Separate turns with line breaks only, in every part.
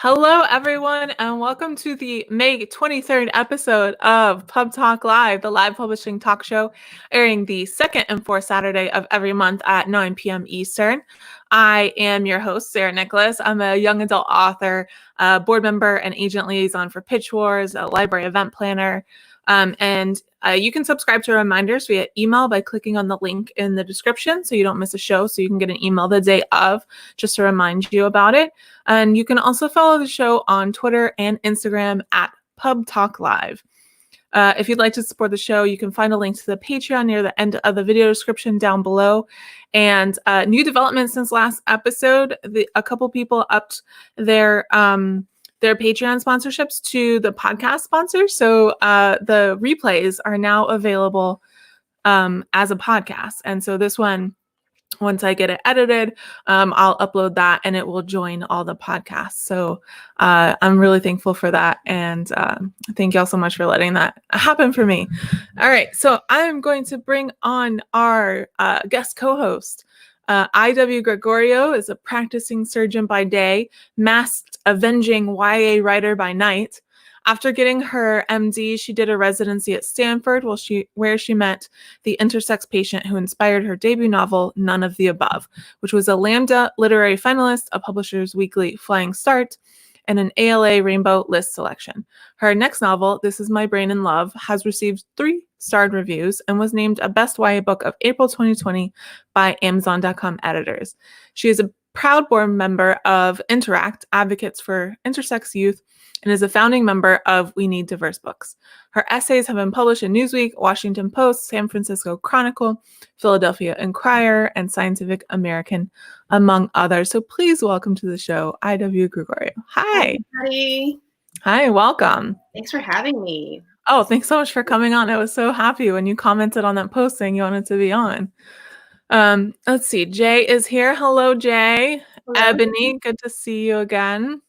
Hello, everyone, and welcome to the May 23rd episode of PubTalk Live, the live publishing talk show, airing the second and fourth Saturday of every month at 9 p.m. Eastern. I am your host, Sarah Nicolas. I'm a young adult author, board member, and agent liaison for Pitch Wars, a library event planner. And you can subscribe to reminders via email by clicking on the link in the description so you don't miss a show, so you can get an email the day of just to remind you about it. And you can also follow the show on Twitter and Instagram at PubTalk Live. If you'd like to support the show, you can find a link to the Patreon near the end of the video description down below. And new developments since last episode, a couple people upped their Patreon sponsorships to the podcast sponsors. So the replays are now available as a podcast. And so this one, once I get it edited, I'll upload that and it will join all the podcasts. So I'm really thankful for that. And thank y'all so much for letting that happen for me. All right. So I'm going to bring on our guest co-host. I.W. Gregorio is a practicing surgeon by day, masked avenging YA writer by night. After getting her MD, she did a residency at Stanford where she met the intersex patient who inspired her debut novel, None of the Above, which was a Lambda Literary Finalist, a Publishers Weekly Flying Start, and an ALA Rainbow List selection. Her next novel, This Is My Brain in Love, has received 3 starred reviews and was named a Best YA Book of April 2020 by Amazon.com editors. She is a proud board member of Interact, Advocates for Intersex Youth, and is a founding member of We Need Diverse Books. Her essays have been published in Newsweek, Washington Post, San Francisco Chronicle, Philadelphia Inquirer, and Scientific American, among others. So please welcome to the show, I.W. Gregorio. Hi.
Hi.
Hi, welcome.
Thanks for having me.
Oh, thanks so much for coming on. I was so happy when you commented on that post saying you wanted to be on. Let's see. Jay is here. Hello, Jay.
Hello.
Ebony, good to see you again.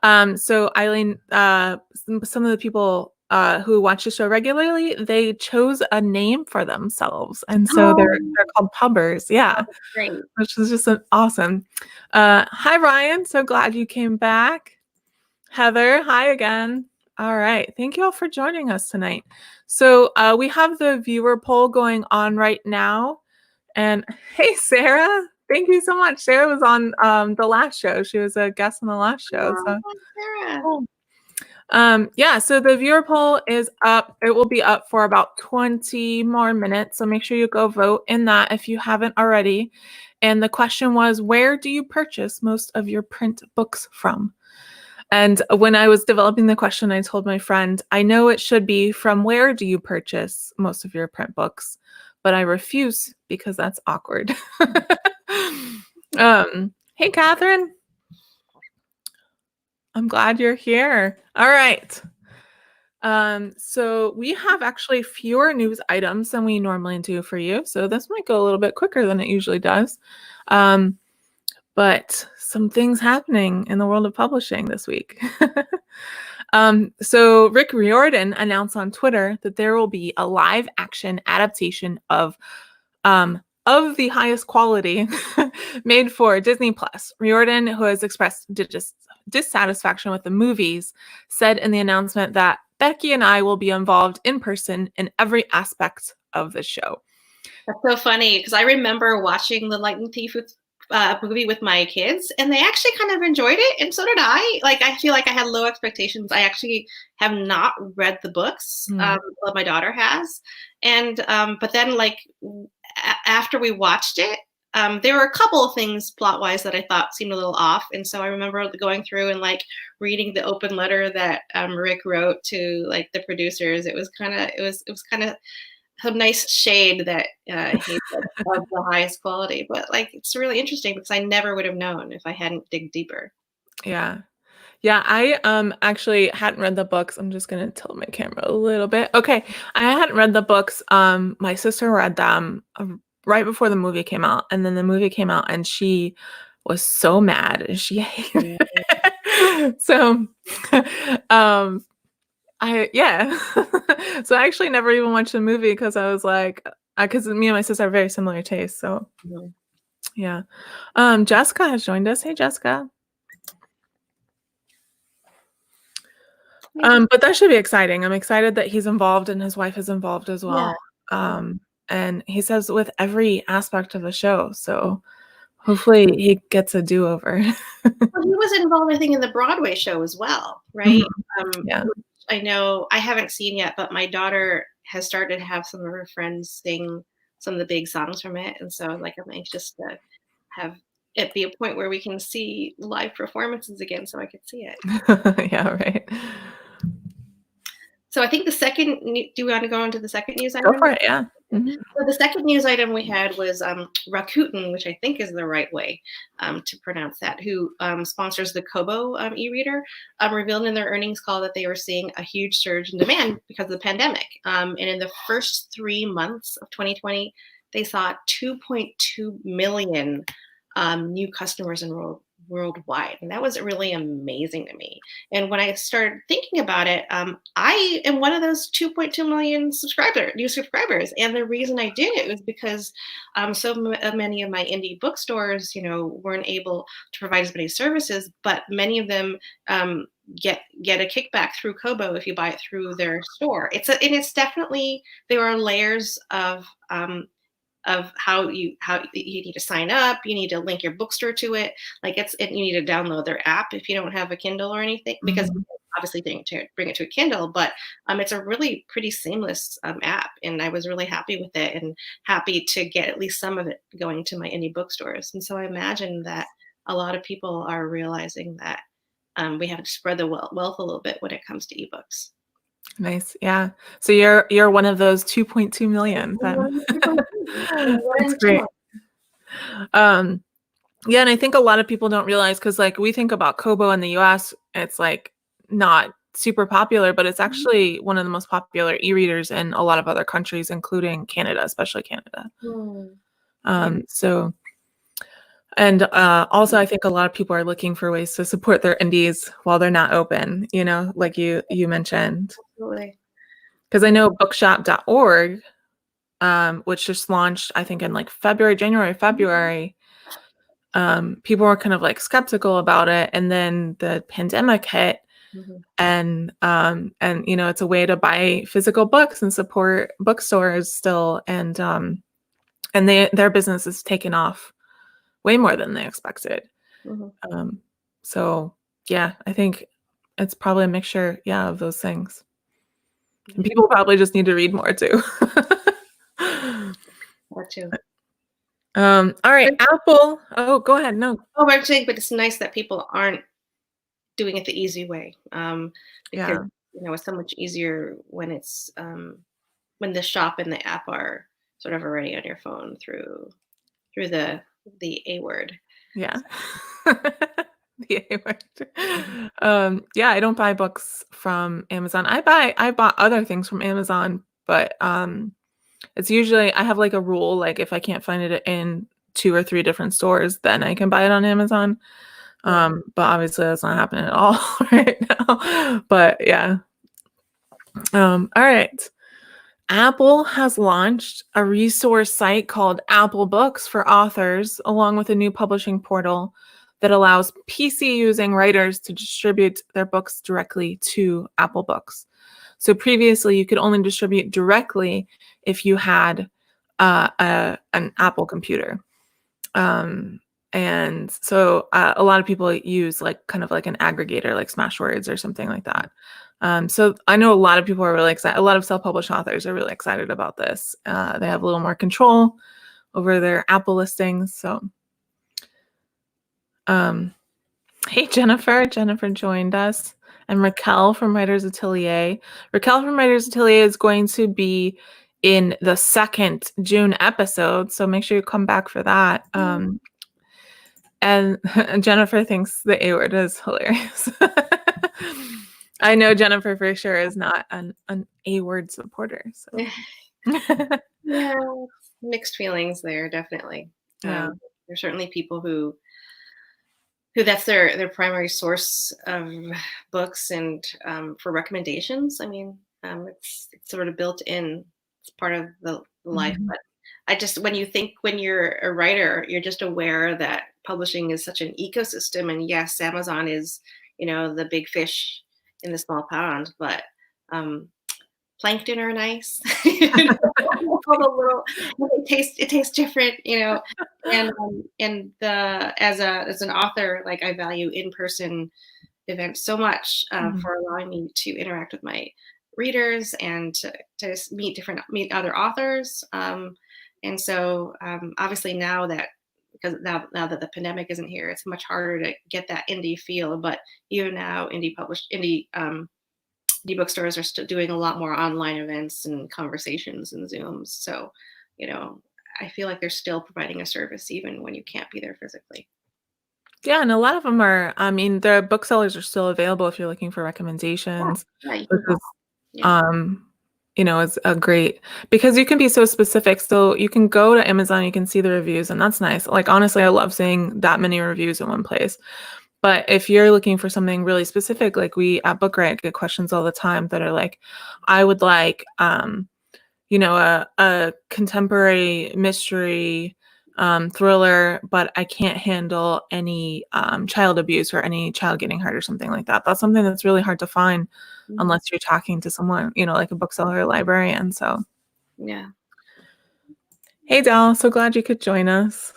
So Eileen, some of the people who watch the show regularly, they chose a name for themselves, and so they're called pubbers. Yeah,
great.
Which is just awesome. Hi, Ryan. So glad you came back. Heather, hi again. All right. Thank you all for joining us tonight. So we have the viewer poll going on right now. And hey, Sarah, thank you so much. Sarah was on the last show. She was a guest on the last show.
Oh,
so
Sarah.
cool. Yeah, so the viewer poll is up. It will be up for about 20 more minutes. So make sure you go vote in that if you haven't already. And the question was, where do you purchase most of your print books from? And when I was developing the question, I told my friend, I know it should be from where do you purchase most of your print books, but I refuse because that's awkward. Hey, Catherine. I'm glad you're here. All right. So we have actually fewer news items than we normally do for you. So this might go a little bit quicker than it usually does. But some things happening in the world of publishing this week. So Rick Riordan announced on Twitter that there will be a live action adaptation of the highest quality made for Disney Plus. Riordan, who has expressed dissatisfaction with the movies, said in the announcement that Becky and I will be involved in person in every aspect of the show.
That's so funny because I remember watching The Lightning Thief movie with my kids, and they actually kind of enjoyed it, and so did I. Like, I feel like I had low expectations. I actually have not read the books. Well, my daughter has, and but then like after we watched it, there were a couple of things plot-wise that I thought seemed a little off, and so I remember going through and like reading the open letter that Rick wrote to like the producers. It was kind of some nice shade that he said of the highest quality, but like it's really interesting because I never would have known if I hadn't dig deeper.
Yeah. I actually hadn't read the books. I'm just gonna tilt my camera a little bit. Okay, I hadn't read the books. My sister read them right before the movie came out, and then the movie came out, and she was so mad, and she hated it. So, so I actually never even watched the movie because I was like, because me and my sister have very similar tastes. So, yeah. Jessica has joined us. Hey, Jessica. But that should be exciting. I'm excited that he's involved and his wife is involved as
Yeah.
well. And he says with every aspect of the show. So hopefully he gets a do-over.
Well, he was involved, I think, in the Broadway show as well, right?
Yeah.
Which I know I haven't seen yet, but my daughter has started to have some of her friends sing some of the big songs from it. And so like I'm anxious to have it be a point where we can see live performances again so I could see it.
Yeah, right.
So I think do you want to go on to the second news
Go
item?
for it, yeah. Mhm.
So the second news item we had was Rakuten, which I think is the right way to pronounce that, who sponsors the Kobo e-reader, revealed in their earnings call that they were seeing a huge surge in demand because of the pandemic. And in the first 3 months of 2020, they saw 2.2 million new customers enrolled worldwide. And that was really amazing to me. And when I started thinking about it, I am one of those 2.2 million new subscribers. And the reason I did it was because many of my indie bookstores, weren't able to provide as many services, but many of them get a kickback through Kobo if you buy it through their store. It's definitely, there are layers of how you need to sign up. You need to link your bookstore to it. You need to download their app if you don't have a Kindle or anything, because obviously bring it to a Kindle, but it's a really pretty seamless app, and I was really happy with it and happy to get at least some of it going to my indie bookstores. And so I imagine that a lot of people are realizing that we have to spread the wealth a little bit when it comes to ebooks.
Nice. Yeah. So you're one of those 2.2 million then. That's great. Yeah, and I think a lot of people don't realize, because like we think about Kobo in the US, it's like not super popular, but it's actually one of the most popular e-readers in a lot of other countries, including Canada, especially Canada. So and also I think a lot of people are looking for ways to support their indies while they're not open, like you mentioned.
Absolutely.
Because I know bookshop.org, which just launched, I think, in like January, February. People were kind of like skeptical about it, and then the pandemic hit, and it's a way to buy physical books and support bookstores still, and their business has taken off way more than they expected. So yeah, I think it's probably a mixture, of those things. And people probably just need to read more too.
That too.
All right, Apple. Oh, go ahead. No.
Oh, I'm saying, but it's nice that people aren't doing it the easy way. Because it's so much easier when it's when the shop and the app are sort of already on your phone through the A word.
Yeah. The A word. Yeah, I don't buy books from Amazon. I bought other things from Amazon, but it's usually, I have like a rule, like if I can't find it in 2 or 3 different stores, then I can buy it on Amazon. But obviously that's not happening at all right now. But yeah. All right. Apple has launched a resource site called Apple Books for authors, along with a new publishing portal that allows PC using writers to distribute their books directly to Apple Books. So previously, you could only distribute directly if you had an Apple computer. And so a lot of people use like kind of like an aggregator, like Smashwords or something like that. So I know a lot of people are really excited. A lot of self-published authors are really excited about this. They have a little more control over their Apple listings. So, hey, Jennifer. Jennifer joined us. And Raquel from Writers Atelier. Raquel from Writers Atelier is going to be in the second June episode. So make sure you come back for that. And Jennifer thinks the A word is hilarious. I know Jennifer for sure is not an A word supporter. So
yeah, mixed feelings there, definitely. There's certainly people who that's their primary source of books and for recommendations. I mean, it's sort of built in. It's part of the life. But I just, when you're a writer, you're just aware that publishing is such an ecosystem. And yes, Amazon is, the big fish in the small pond, but plankton are nice. All the little, it tastes different, and as an author, like, I value in-person events so much for allowing me to interact with my readers and to meet other authors. And so obviously because now that the pandemic isn't here, it's much harder to get that indie feel. But even now, indie bookstores are still doing a lot more online events and conversations and Zooms. So, I feel like they're still providing a service even when you can't be there physically.
Yeah, and a lot of them are, I mean, the booksellers are still available if you're looking for recommendations.
Yeah, you
Which
can call.
is,
Yeah.
is a great, because you can be so specific. So you can go to Amazon, you can see the reviews, and that's nice. Like, honestly, I love seeing that many reviews in one place. But if you're looking for something really specific, like we at BookRank get questions all the time that are like, I would like, a contemporary mystery thriller, but I can't handle any child abuse or any child getting hurt or something like that. That's something that's really hard to find unless you're talking to someone, like a bookseller or librarian. So,
Yeah.
hey, Dal, so glad you could join us.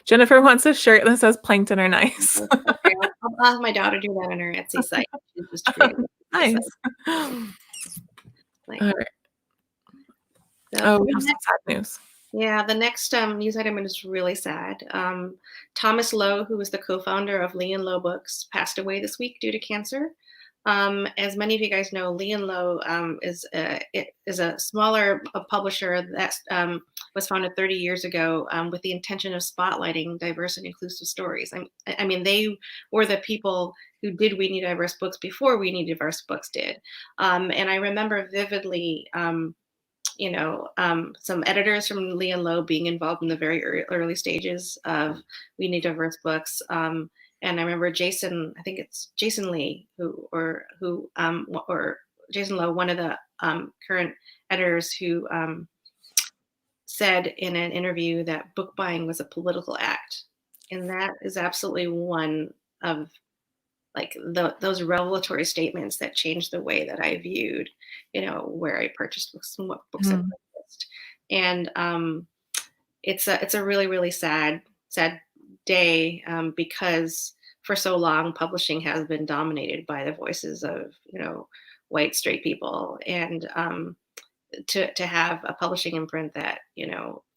Jennifer wants a shirt that says plankton are nice.
Okay, I'll have my daughter do that on her Etsy site. She's just great.
Nice.
Like,
All right. We have some sad news.
Yeah, the next news item is really sad. Thomas Lowe, who was the co-founder of Lee and Lowe Books, passed away this week due to cancer. As many of you guys know, Lee and Lowe is a smaller publisher that was founded 30 years ago with the intention of spotlighting diverse and inclusive stories. I mean, they were the people who did We Need Diverse Books before We Need Diverse Books did. And I remember vividly some editors from Lee and Lowe being involved in the very early stages of We Need Diverse Books. And I remember Jason, I think it's Jason Lee, or Jason Lowe, one of the current editors, who said in an interview that book buying was a political act. And that is absolutely one of those revelatory statements that changed the way that I viewed, where I purchased books and what books I purchased. And it's a really, really sad day because for so long publishing has been dominated by the voices of white straight people, and to have a publishing imprint that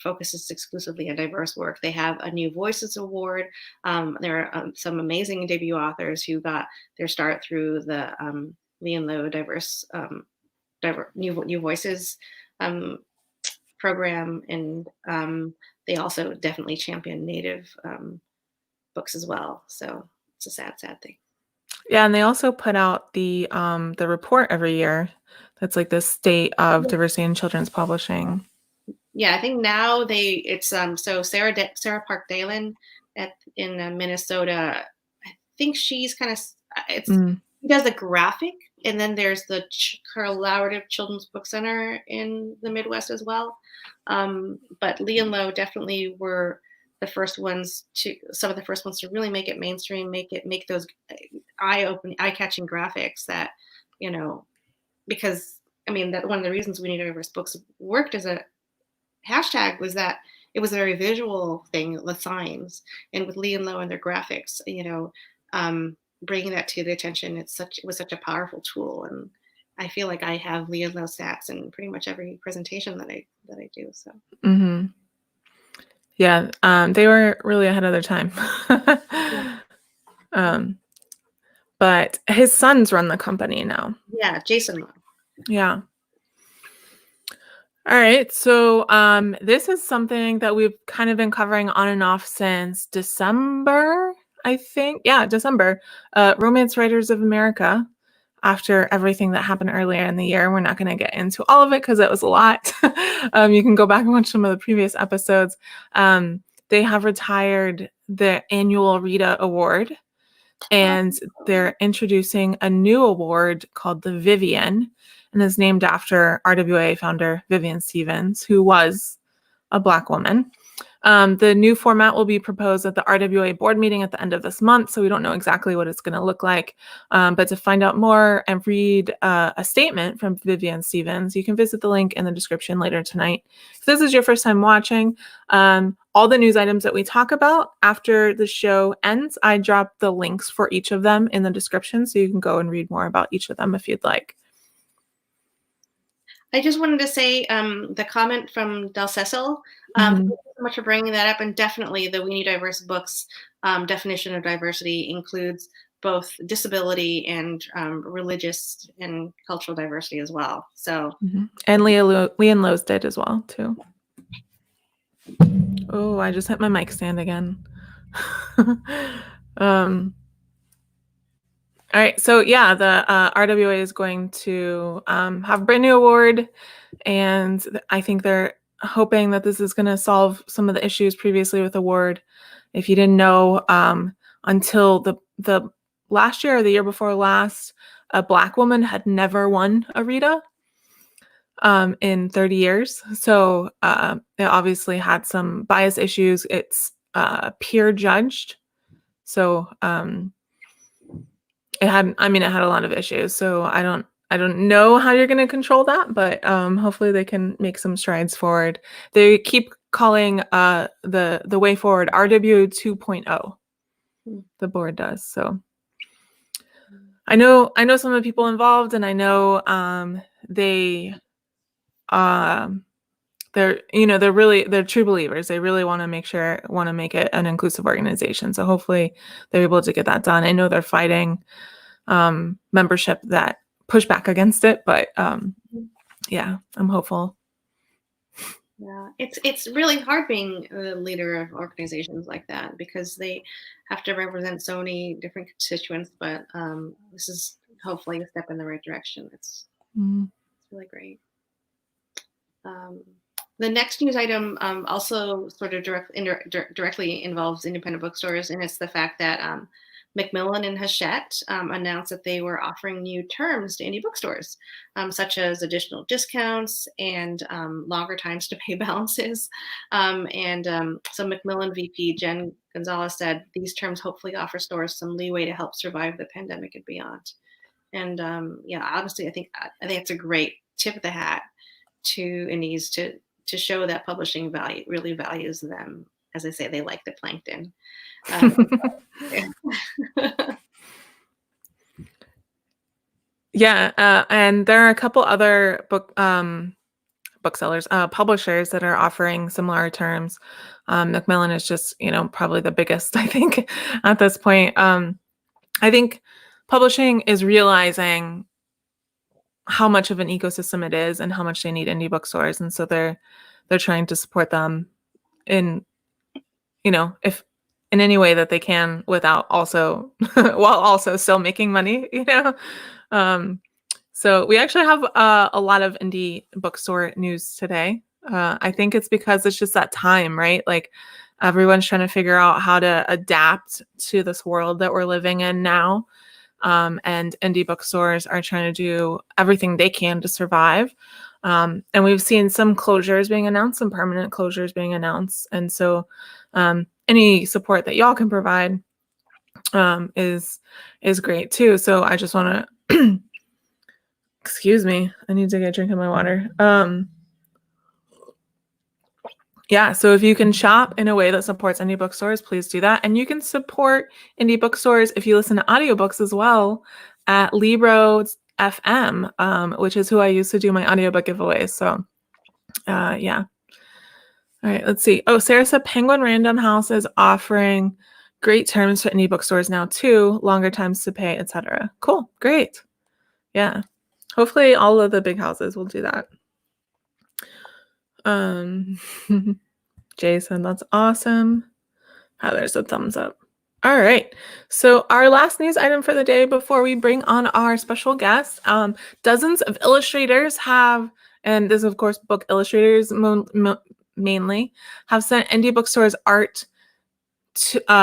focuses exclusively on diverse work. They have a New Voices Award. There are some amazing debut authors who got their start through the Lee and Lowe New Voices program, and they also definitely champion Native books as well. So it's a sad thing.
Yeah, and they also put out the report every year. That's like the state of diversity in children's publishing.
Yeah, I think now it's so Sarah Park Dalen in Minnesota. I think she's kind of she does the graphic, and then there's the Collaborative Children's Book Center in the Midwest as well. But Lee and Lowe definitely were some of the first ones to really make it mainstream, make those eye-catching graphics that, because I mean that one of the reasons We Need Diverse Books worked as a hashtag was that it was a very visual thing with signs, and with Lee and Lowe and their graphics, bringing that to the attention, it was such a powerful tool. And I feel like I have Lee and Lowe stats in pretty much every presentation that I do. So.
Mm-hmm. Yeah, they were really ahead of their time. But his sons run the company now.
Yeah, Jason Lowe.
Yeah. All right. So this is something that we've kind of been covering on and off since December, I think. Yeah, December. Romance Writers of America. After everything that happened earlier in the year, we're not going to get into all of it because it was a lot. You can go back and watch some of the previous episodes. They have retired the annual Rita Award, and they're introducing a new award called the Vivian, and is named after RWA founder Vivian Stevens, who was a Black woman. The new format will be proposed at the RWA board meeting at the end of this month, so we don't know exactly what it's going to look like. But to find out more and read a statement from Vivian Stevens, you can visit the link in the description later tonight. If this is your first time watching, all the news items that we talk about after the show ends, I drop the links for each of them in the description, so you can go and read more about each of them if you'd like.
I just wanted to say the comment from Del Cecil, thank you so much for bringing that up. And definitely the We Need Diverse Books definition of diversity includes both disability and religious and cultural diversity as well. So,
and Leanne Lowe's did as well too. Oh, I just hit my mic stand again. All right, so yeah, the RWA is going to have a brand new award, and I think they're hoping that this is going to solve some of the issues previously with the award. If you didn't know, until the last year or the year before last, a Black woman had never won a Rita in 30 years. So it obviously had some bias issues. It's peer judged, so it had a lot of issues. So I don't know how you're going to control that, but hopefully they can make some strides forward. They keep calling the way forward RW 2.0. The board does. So I know some of the people involved, and I know they're true believers. They really want to make it an inclusive organization. So hopefully they're able to get that done. I know they're fighting membership that push back against it, but yeah, I'm hopeful.
Yeah, it's really hard being a leader of organizations like that because they have to represent so many different constituents. But this is hopefully a step in the right direction. It's really great. The next news item also sort of directly involves independent bookstores, and it's the fact that Macmillan and Hachette announced that they were offering new terms to indie bookstores, such as additional discounts and longer times to pay balances. So Macmillan VP Jen Gonzalez said these terms hopefully offer stores some leeway to help survive the pandemic and beyond. And yeah, honestly, I think it's a great tip of the hat to indies to show that publishing really values them. As I say, they like the plankton.
Yeah, and there are a couple other booksellers, publishers that are offering similar terms. Macmillan is just, probably the biggest, I think, at this point. I think publishing is realizing how much of an ecosystem it is and how much they need indie bookstores, and so they're trying to support them in, if in any way that they can without also while also still making money. So we actually have a lot of indie bookstore news today. I think it's because it's just that time, right? Like everyone's trying to figure out how to adapt to this world that we're living in now. And indie bookstores are trying to do everything they can to survive. And we've seen some closures being announced, some permanent closures being announced. And so any support that y'all can provide is great too. So I just want to, excuse me, I need to get a drink of my water. Yeah, so if you can shop in a way that supports indie bookstores, please do that. And you can support indie bookstores if you listen to audiobooks as well at librofm, which is who I use to do my audiobook giveaways. So yeah. All right, let's see. Oh, Sarah said Penguin Random House is offering great terms for indie bookstores now too, longer times to pay, etc. Cool, great. Yeah, hopefully all of the big houses will do that. Jason, that's awesome. There's a thumbs up. All right. So our last news item for the day before we bring on our special guest, dozens of illustrators have, and this is of course book illustrators mainly, have sent indie bookstores art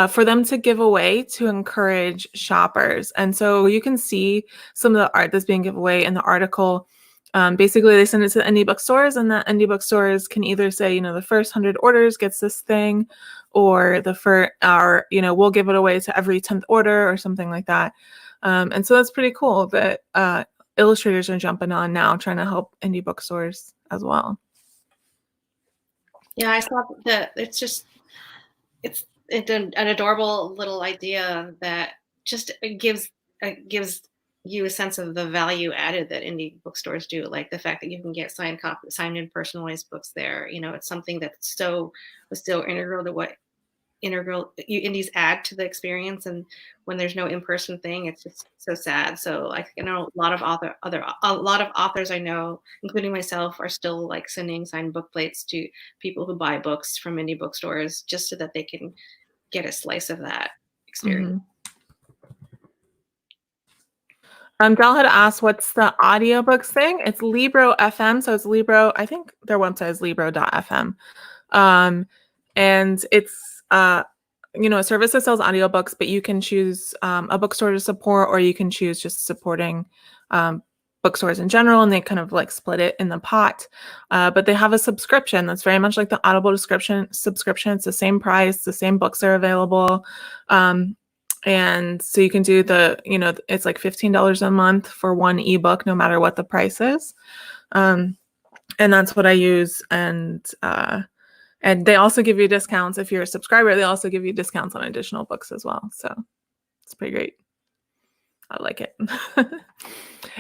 for them to give away to encourage shoppers. And so you can see some of the art that's being given away in the article. Basically, they send it to the indie bookstores, and the indie bookstores can either say, the first 100 orders gets this thing, or we'll give it away to every 10th order or something like that. And so that's pretty cool that illustrators are jumping on now, trying to help indie bookstores as well.
Yeah, I saw that. It's an adorable little idea that just gives you a sense of the value added that indie bookstores do, like the fact that you can get signed in personalized books there. It's something that's was so integral to what indies add to the experience, and when there's no in-person thing, it's just so sad. So like, a lot of authors I know, including myself, are still like sending signed book plates to people who buy books from indie bookstores just so that they can get a slice of that experience.
Del had asked, what's the audiobooks thing? It's librofm. So it's Libro. I think their website is libro.fm. And it's a service that sells audiobooks, but you can choose a bookstore to support, or you can choose just supporting bookstores in general, and they kind of like split it in the pot. But they have a subscription that's very much like the Audible subscription. It's the same price, the same books are available. And so you can do it's like $15 a month for one ebook, no matter what the price is. And that's what I use. And they also give you discounts. If you're a subscriber, they also give you discounts on additional books as well. So it's pretty great. I like it.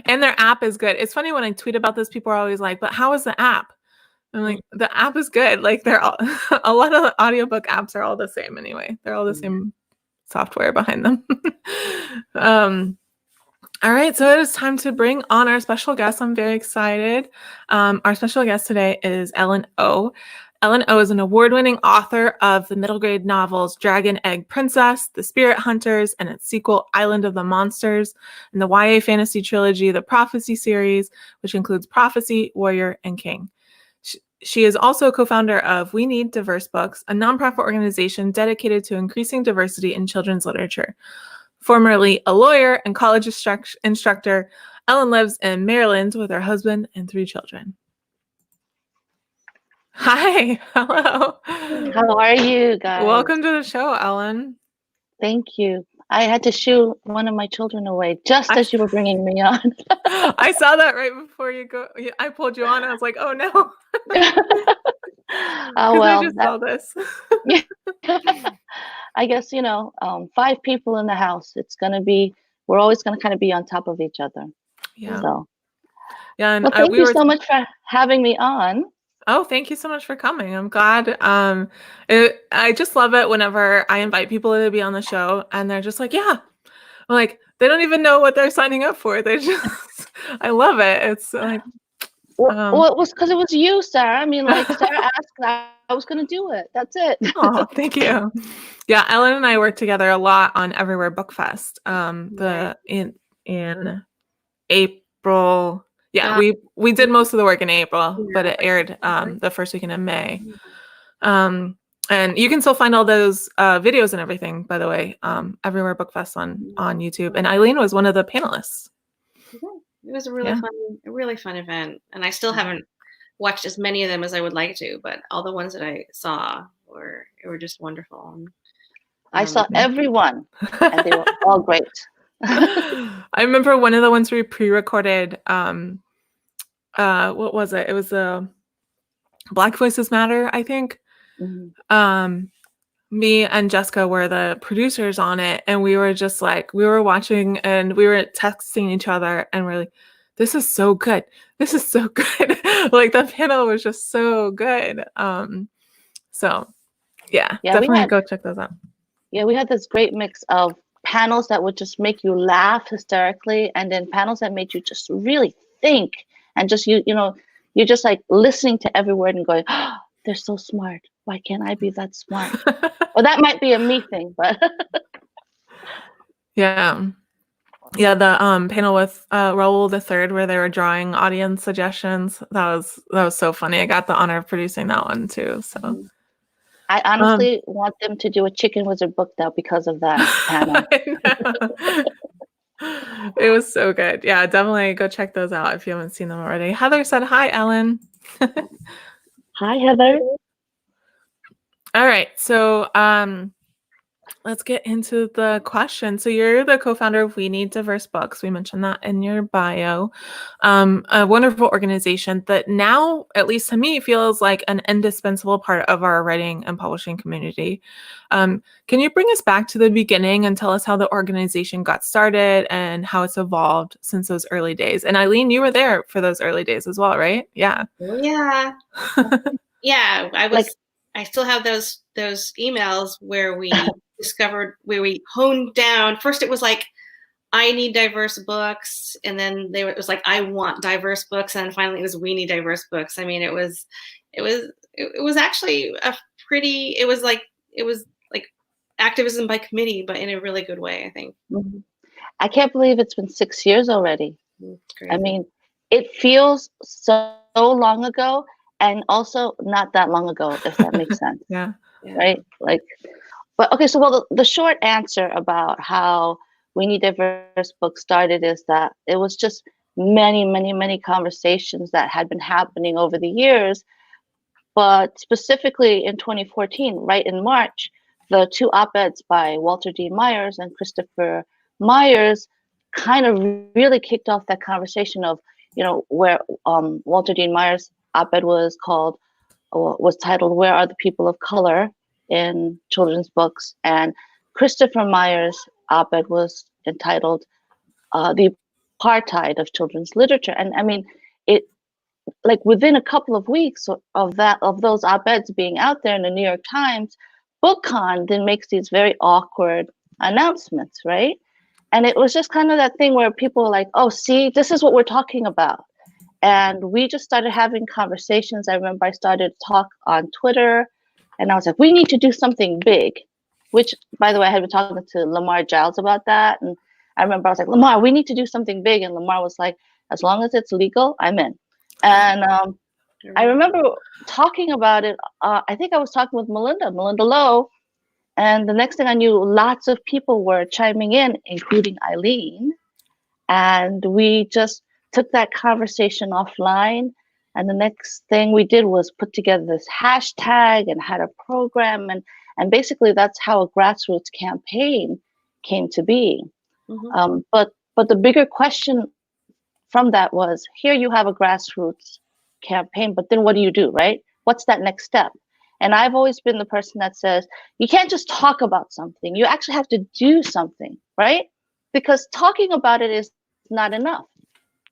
And their app is good. It's funny when I tweet about this, people are always like, but how is the app? I'm like, the app is good. Like they're all, a lot of the audiobook apps are all the same anyway. They're all the same software behind them. All right, so it is time to bring on our special guest. I'm very excited. Our special guest today is Ellen O. Ellen O is an award-winning author of the middle grade novels Dragon Egg Princess, The Spirit Hunters, and its sequel Island of the Monsters, and the YA fantasy trilogy The Prophecy series, which includes Prophecy, Warrior, and King. She is also co-founder of We Need Diverse Books, a nonprofit organization dedicated to increasing diversity in children's literature. Formerly a lawyer and college instructor, Ellen lives in Maryland with her husband and 3 children. Hi, hello.
How are you guys?
Welcome to the show, Ellen.
Thank you. I had to shoo one of my children away just as you were bringing me on.
I saw that right before you go. I pulled you on. I was like, oh no.
Oh well.
I just saw this.
I guess 5 people in the house. We're always gonna kind of be on top of each other.
Yeah.
So.
Yeah. And
well, thank you so much for having me on.
Oh, thank you so much for coming. I'm glad. I just love it whenever I invite people to be on the show and they're just like, yeah. I'm like, they don't even know what they're signing up for. They just, I love it. It's like.
Well, it was because it was you, Sarah. I mean, like Sarah asked, I was going to do it. That's it.
Oh, thank you. Yeah, Ellen and I work together a lot on Everywhere Book Fest. In April. Yeah, we did most of the work in April, but it aired the first weekend in May. And you can still find all those videos and everything, by the way, Everywhere Book Fest on YouTube. And Eileen was one of the panelists.
It was a really fun event. And I still haven't watched as many of them as I would like to, but all the ones that I saw were just wonderful.
I saw everyone, and they were all great.
I remember one of the ones we pre-recorded. What was it? It was Black Voices Matter, I think. Mm-hmm. Me and Jessica were the producers on it, and we were just like, we were watching and we were texting each other, and we're like, this is so good. This is so good. Like the panel was just so good. So yeah, definitely go check those out.
Yeah, we had this great mix of panels that would just make you laugh hysterically, and then panels that made you just really think, and just you're just like listening to every word and going, oh, they're so smart. Why can't I be that smart? Well, that might be a me thing, but
yeah, the panel with Raoul III, where they were drawing audience suggestions. That was so funny. I got the honor of producing that one too. So
I honestly want them to do a Chicken Wizard book now because of that panel.
It was so good. Yeah, definitely go check those out if you haven't seen them already. Heather said hi, Ellen.
Hi, Heather.
All right. So let's get into the question. So you're the co-founder of We Need Diverse Books. We mentioned that in your bio. A wonderful organization that now, at least to me, feels like an indispensable part of our writing and publishing community. Can you bring us back to the beginning and tell us how the organization got started and how it's evolved since those early days? And Eileen, you were there for those early days as well, right? Yeah.
Oh, yeah. Yeah, I still have those emails where we honed down. First, it was like, I need diverse books, and then it was like, I want diverse books, and finally it was, we need diverse books. I mean, it was actually it was like activism by committee, but in a really good way, I think.
Mm-hmm. I can't believe it's been 6 years already.
Crazy.
I mean, it feels so long ago, and also not that long ago, if that makes sense.
Yeah.
Right? Like, but okay, so well, the short answer about how We Need Diverse Books started is that it was just many conversations that had been happening over the years. But specifically in 2014, right in March, the two op-eds by Walter Dean Myers and Christopher Myers kind of really kicked off that conversation of, where Walter Dean Myers' op-ed was titled "Where Are the People of Color in Children's Books?" and Christopher Myers' op-ed was entitled "The Apartheid of Children's Literature." And I mean, it, like, within a couple of weeks of those op-eds being out there in the New York Times, BookCon then makes these very awkward announcements, right? And it was just kind of that thing where people were like, oh, see, this is what we're talking about. And we just started having conversations. I remember I started to talk on Twitter, and I was like, we need to do something big, which, by the way, I had been talking to Lamar Giles about that. And I remember I was like, Lamar, we need to do something big. And Lamar was like, as long as it's legal, I'm in. And I remember talking about it. I think I was talking with Melinda Lowe. And the next thing I knew, lots of people were chiming in, including Eileen. And we just took that conversation offline. And the next thing we did was put together this hashtag and had a program. And basically, that's how a grassroots campaign came to be. Mm-hmm. But the bigger question from that was, here you have a grassroots campaign, but then what do you do, right? What's that next step? And I've always been the person that says, you can't just talk about something. You actually have to do something, right? Because talking about it is not enough.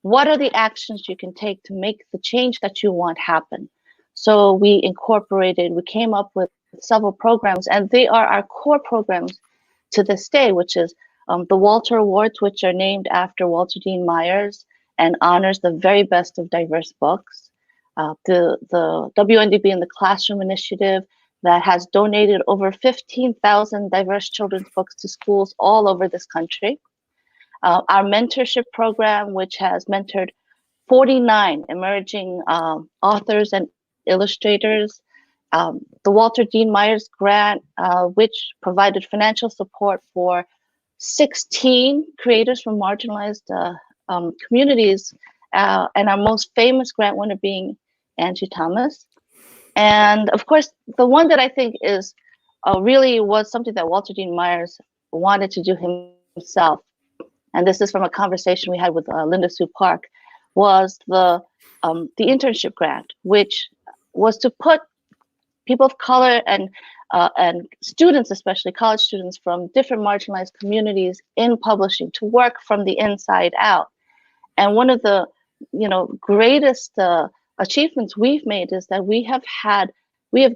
What are the actions you can take to make the change that you want happen? So we came up with several programs, and they are our core programs to this day, which is the Walter Awards, which are named after Walter Dean Myers and honors the very best of diverse books. The WNDB in the Classroom Initiative that has donated over 15,000 diverse children's books to schools all over this country. Our mentorship program, which has mentored 49 emerging authors and illustrators. The Walter Dean Myers Grant, which provided financial support for 16 creators from marginalized communities, and our most famous grant winner being Angie Thomas. And of course, the one that I think is really was something that Walter Dean Myers wanted to do himself, and this is from a conversation we had with Linda Sue Park, was the internship grant, which was to put people of color and students, especially college students from different marginalized communities, in publishing, to work from the inside out. And one of the greatest achievements we've made is that we have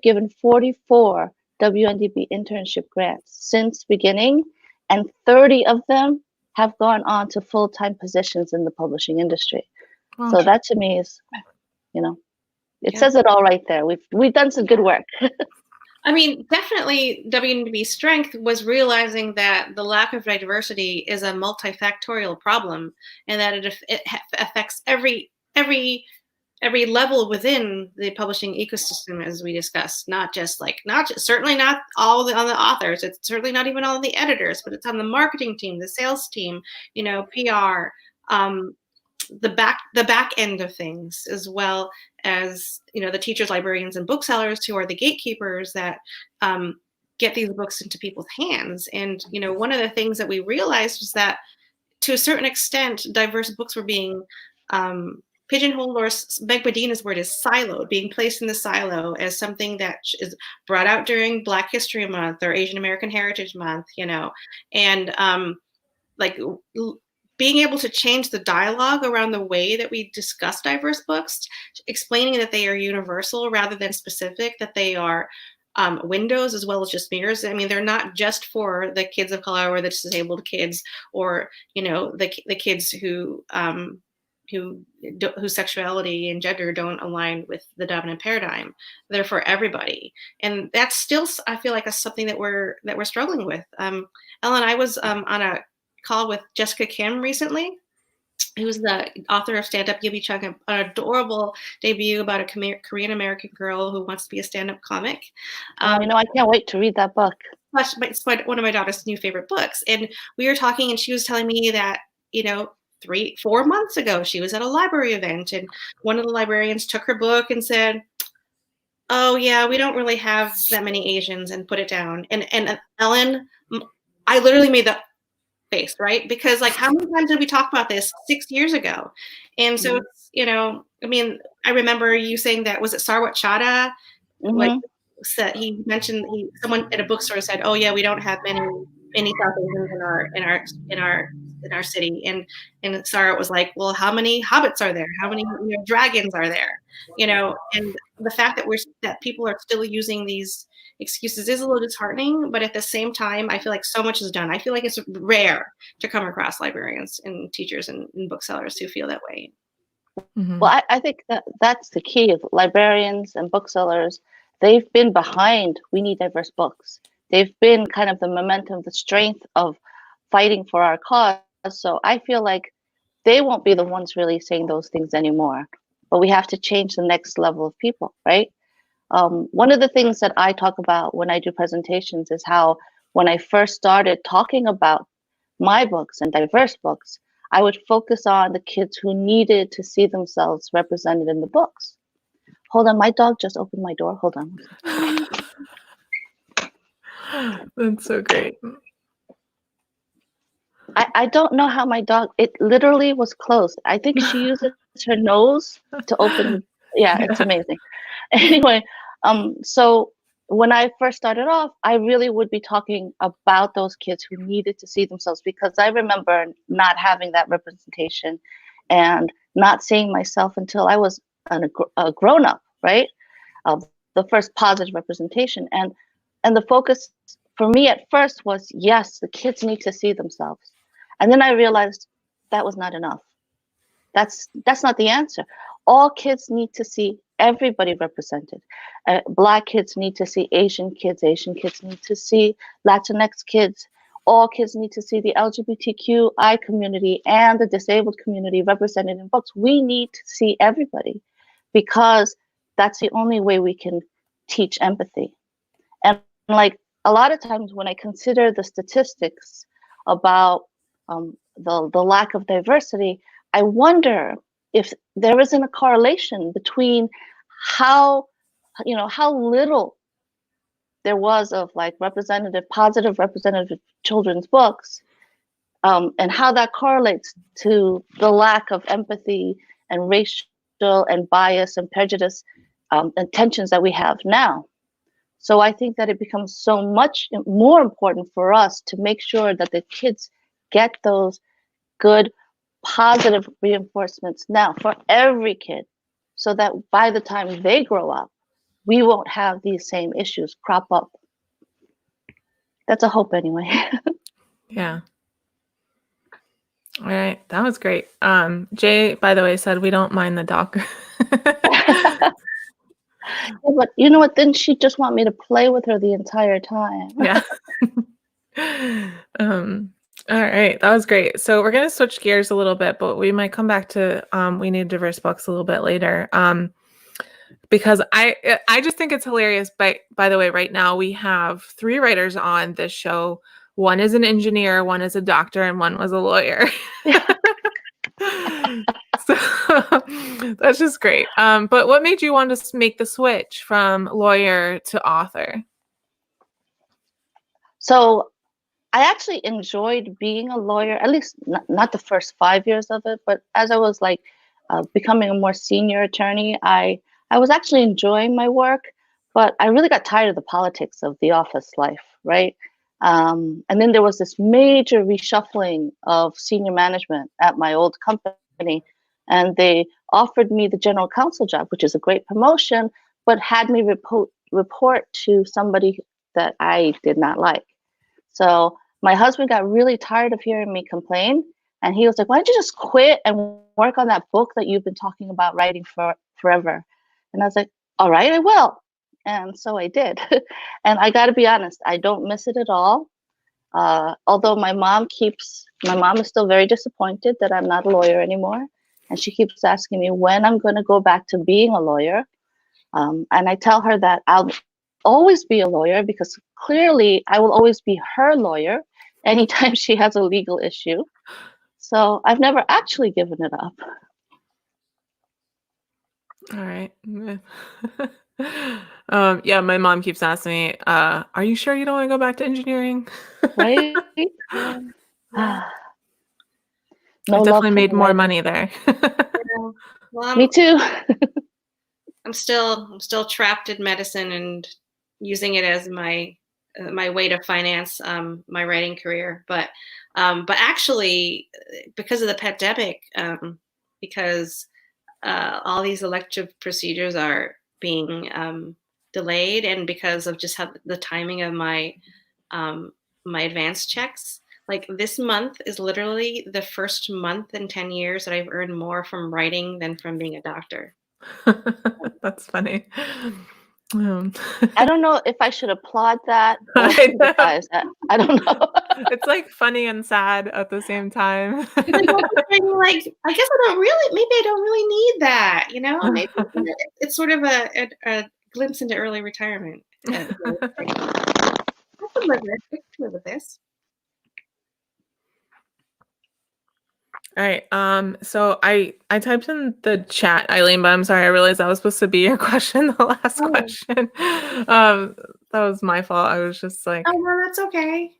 given 44 WNDB internship grants since beginning, and 30 of them have gone on to full-time positions in the publishing industry. Wow. So that to me is, it says it all right there. We've done some good work.
I mean, definitely WNDB's strength was realizing that the lack of diversity is a multifactorial problem, and that it affects every every level within the publishing ecosystem, as we discussed, not just certainly not all on the authors. It's certainly not even all the editors, but it's on the marketing team, the sales team, PR, the back end of things, as well as, the teachers, librarians, and booksellers who are the gatekeepers that get these books into people's hands. And, one of the things that we realized was that, to a certain extent, diverse books were being pigeonholed, or Meg Medina's word is siloed, being placed in the silo as something that is brought out during Black History Month or Asian American Heritage Month, and being able to change the dialogue around the way that we discuss diverse books, explaining that they are universal rather than specific, that they are windows as well as just mirrors. I mean, they're not just for the kids of color or the disabled kids, or the kids whose sexuality and gender don't align with the dominant paradigm. They're for everybody, and that's still, I feel like, something that we're struggling with. Ellen, I was on a call with Jessica Kim recently, who's the author of Stand Up Gibby Chung, an adorable debut about a Korean American girl who wants to be a stand-up comic.
I can't wait to read that book.
It's one of my daughter's new favorite books. And we were talking, and she was telling me that, 3-4 months ago, she was at a library event, and one of the librarians took her book and said, "Oh yeah, we don't really have that many Asians," and put it down. And Ellen, I literally made that face, right? Because how many times did we talk about this 6 years ago? And so, I remember you saying that, was it Sarwat Chada? Said he mentioned someone at a bookstore said, "Oh yeah, we don't have many South Asians in our city." And Sarah was like, "Well, how many hobbits are there? How many dragons are there?" And the fact that people are still using these excuses is a little disheartening, but at the same time, I feel like so much is done. I feel like it's rare to come across librarians and teachers and booksellers who feel that way.
Mm-hmm. Well, I think that's the key of librarians and booksellers. They've been behind We Need Diverse Books. They've been kind of the momentum, the strength of fighting for our cause. So I feel like they won't be the ones really saying those things anymore. But we have to change the next level of people, right? One of the things that I talk about when I do presentations is how, when I first started talking about my books and diverse books, I would focus on the kids who needed to see themselves represented in the books. Hold on, my dog just opened my door. Hold on.
That's so great.
I don't know how my dog, it literally was closed. I think she uses her nose to open. Yeah, it's amazing. Anyway, so when I first started off, I really would be talking about those kids who needed to see themselves, because I remember not having that representation and not seeing myself until I was a grown-up, right? The first positive representation. And the focus for me at first was, yes, the kids need to see themselves. And then I realized that was not enough. That's not the answer. All kids need to see everybody represented. Black kids need to see Asian kids need to see Latinx kids. All kids need to see the LGBTQI community and the disabled community represented in books. We need to see everybody, because that's the only way we can teach empathy. And like a lot of times when I consider the statistics about the lack of diversity, I wonder if there isn't a correlation between how little there was of like positive representative children's books, and how that correlates to the lack of empathy and racial and bias and prejudice and tensions that we have now. So I think that it becomes so much more important for us to make sure that the kids get those good, positive reinforcements now for every kid, so that by the time they grow up, we won't have these same issues crop up. That's a hope anyway.
Yeah. All right. That was great. Jay, by the way, said we don't mind the dog.
Yeah, but you know what? Didn't she just want me to play with her the entire time?
Yeah. All right, that was great. So we're going to switch gears a little bit, but we might come back to We Need Diverse Books a little bit later. Because I just think it's hilarious. By the way, right now we have 3 writers on this show. One is an engineer, one is a doctor, and one was a lawyer. So that's just great. But what made you want to make the switch from lawyer to author?
So I actually enjoyed being a lawyer, at least not the first 5 years of it, but as I was like becoming a more senior attorney, I was actually enjoying my work, but I really got tired of the politics of the office life, right? And then there was this major reshuffling of senior management at my old company, and they offered me the general counsel job, which is a great promotion, but had me report to somebody that I did not like. So my husband got really tired of hearing me complain, and he was like, "Why don't you just quit and work on that book that you've been talking about writing for forever?" And I was like, "All right, I will." And so I did. And I got to be honest, I don't miss it at all. Although my mom is still very disappointed that I'm not a lawyer anymore. And she keeps asking me when I'm going to go back to being a lawyer. And I tell her that I'll always be a lawyer because clearly I will always be her lawyer anytime she has a legal issue. So I've never actually given it up.
All right. Yeah, my mom keeps asking me, are you sure you don't want to go back to engineering?
Right?
I
No love
definitely
for
made
the
more
writing.
money there.
Well,
Me too.
I'm still trapped in medicine and using it as my way to finance my writing career. But actually, because of the pandemic, because all these elective procedures are being delayed, and because of just how the timing of my my advance checks. Like this month is literally the first month in 10 years that I've earned more from writing than from being a doctor.
That's funny.
I don't know if I should applaud that or
I know.
sympathize that. I don't know.
It's like funny and sad at the same time.
Like, I guess maybe I don't really need that, you know? Maybe it's sort of a glimpse into early retirement. I could live with this.
All right. So I typed in the chat, Eileen, but I'm sorry, I realized that was supposed to be your question, the last question. That was my fault. I was just like,
oh no, that's okay.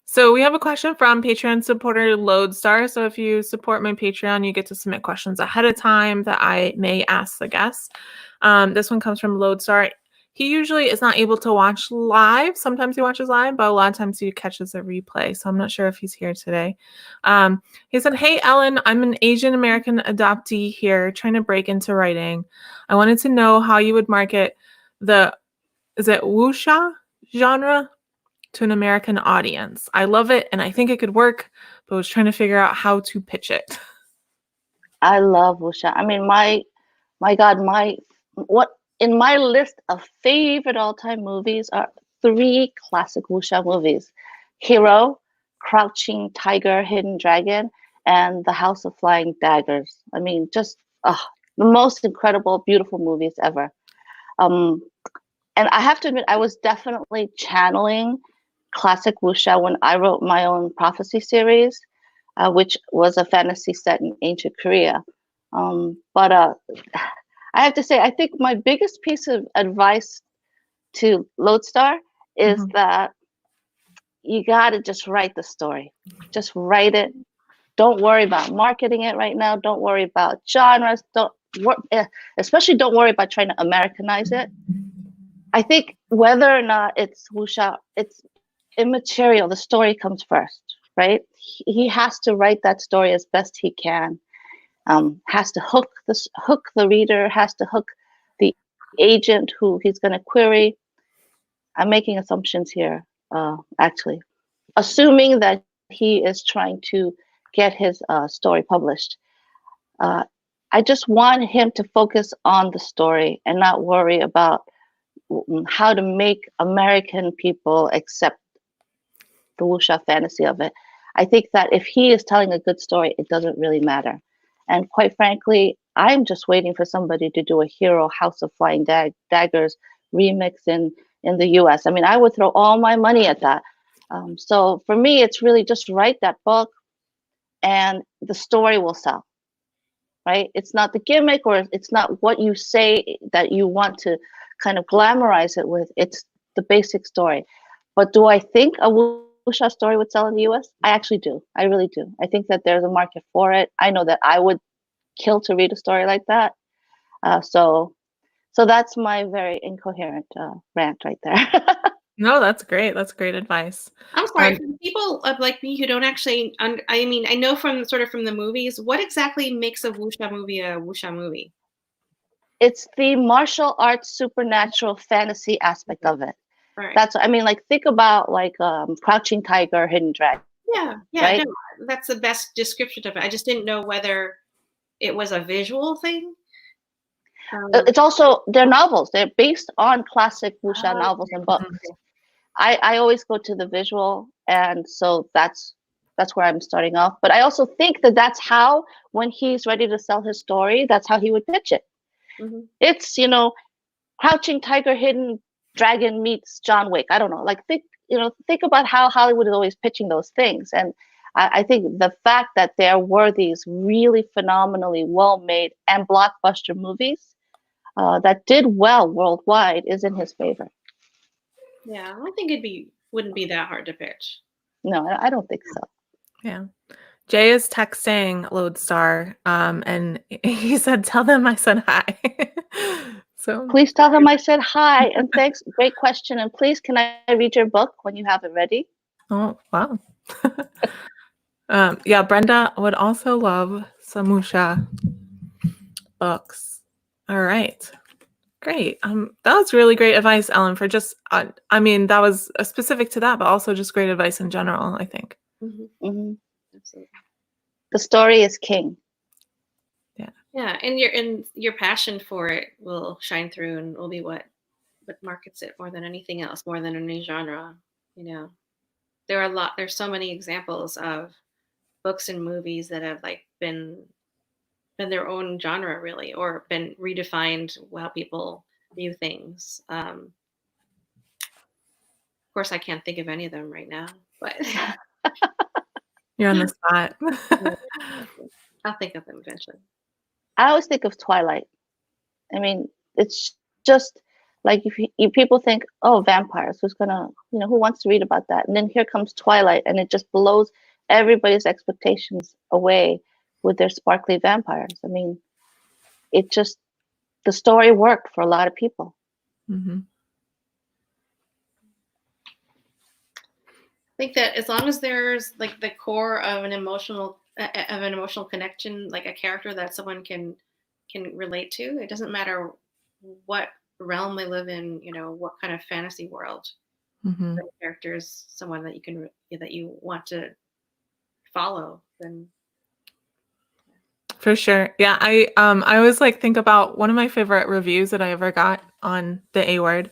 So we have a question from Patreon supporter Lodestar. So if you support my Patreon, you get to submit questions ahead of time that I may ask the guests. This one comes from Lodestar. He usually is not able to watch live. Sometimes he watches live, but a lot of times he catches a replay. So I'm not sure if he's here today. He said, "Hey, Ellen, I'm an Asian American adoptee here trying to break into writing. I wanted to know how you would market is it wuxia genre to an American audience. I love it and I think it could work, but was trying to figure out how to pitch it."
I love wuxia. I mean, my God, in my list of favorite all-time movies are 3 classic wuxia movies: Hero, Crouching Tiger, Hidden Dragon, and The House of Flying Daggers. I mean, just the most incredible, beautiful movies ever. And I have to admit, I was definitely channeling classic wuxia when I wrote my own prophecy series, which was a fantasy set in ancient Korea. But I have to say, I think my biggest piece of advice to Lodestar is that you got to just write the story. Just write it. Don't worry about marketing it right now. Don't worry about genres. Especially don't worry about trying to Americanize it. I think whether or not it's wuxia, it's immaterial. The story comes first, right? He has to write that story as best he can. Has to hook the reader, has to hook the agent who he's going to query. I'm making assumptions here, actually, assuming that he is trying to get his story published. I just want him to focus on the story and not worry about how to make American people accept the wuxia fantasy of it. I think that if he is telling a good story, it doesn't really matter. And quite frankly, I'm just waiting for somebody to do a Hero House of Flying Daggers remix in the US. I mean, I would throw all my money at that. So for me, it's really just write that book and the story will sell, right? It's not the gimmick, or it's not what you say that you want to kind of glamorize it with. It's the basic story. But do I think a wuxia story would sell in the US? I actually do. I really do. I think that there's a market for it. I know that I would kill to read a story like that. So that's my very incoherent rant right there.
No, that's great. That's great advice.
I'm sorry, for people like me who don't actually, I mean, I know from the movies, what exactly makes a wuxia movie?
It's the martial arts supernatural fantasy aspect of it.
Right.
That's, I mean, like, think about like Crouching Tiger, Hidden Dragon.
Yeah,
right?
no, that's the best description of it. I just didn't know whether it was a visual thing.
It's also, they're novels. They're based on classic wuxia novels and books.
Okay.
I always go to the visual, and so that's where I'm starting off. But I also think that that's how, when he's ready to sell his story, that's how he would pitch it.
Mm-hmm.
It's, you know, Crouching Tiger, Hidden Dragon meets John Wick. I don't know. Like, think about how Hollywood is always pitching those things. And I think the fact that there were these really phenomenally well-made and blockbuster movies that did well worldwide is in his favor.
Yeah, I don't think wouldn't be that hard to pitch.
No, I don't think so.
Yeah. Jay is texting Lodestar, and he said, "Tell them I said hi." So
please tell him I said hi, and thanks. Great question. And please, can I read your book when you have it ready?
Oh, wow. Yeah, Brenda would also love some wuxia books. All right. Great. That was really great advice, Ellen, for just, I mean, that was specific to that, but also just great advice in general, I think.
Mm-hmm.
Mm-hmm.
Absolutely.
The story is king.
Yeah, and your passion for it will shine through and will be what markets it more than anything else, more than any genre. You know, there's so many examples of books and movies that have like been their own genre, really, or been redefined how people view things. Of course, I can't think of any of them right now, but
You're
on the spot.
I'll think of them eventually.
I always think of Twilight. I mean, it's just like if people think, oh, vampires, who wants to read about that? And then here comes Twilight, and it just blows everybody's expectations away with their sparkly vampires. I mean, the story worked for a lot of people.
Mm-hmm.
I think that as long as there's like the core of an emotional connection, like a character that someone can relate to, it doesn't matter what realm they live in, what kind of fantasy world.
Mm-hmm.
The character is someone that you want to follow, then.
For sure. Yeah, I always like think about one of my favorite reviews that I ever got on the A Word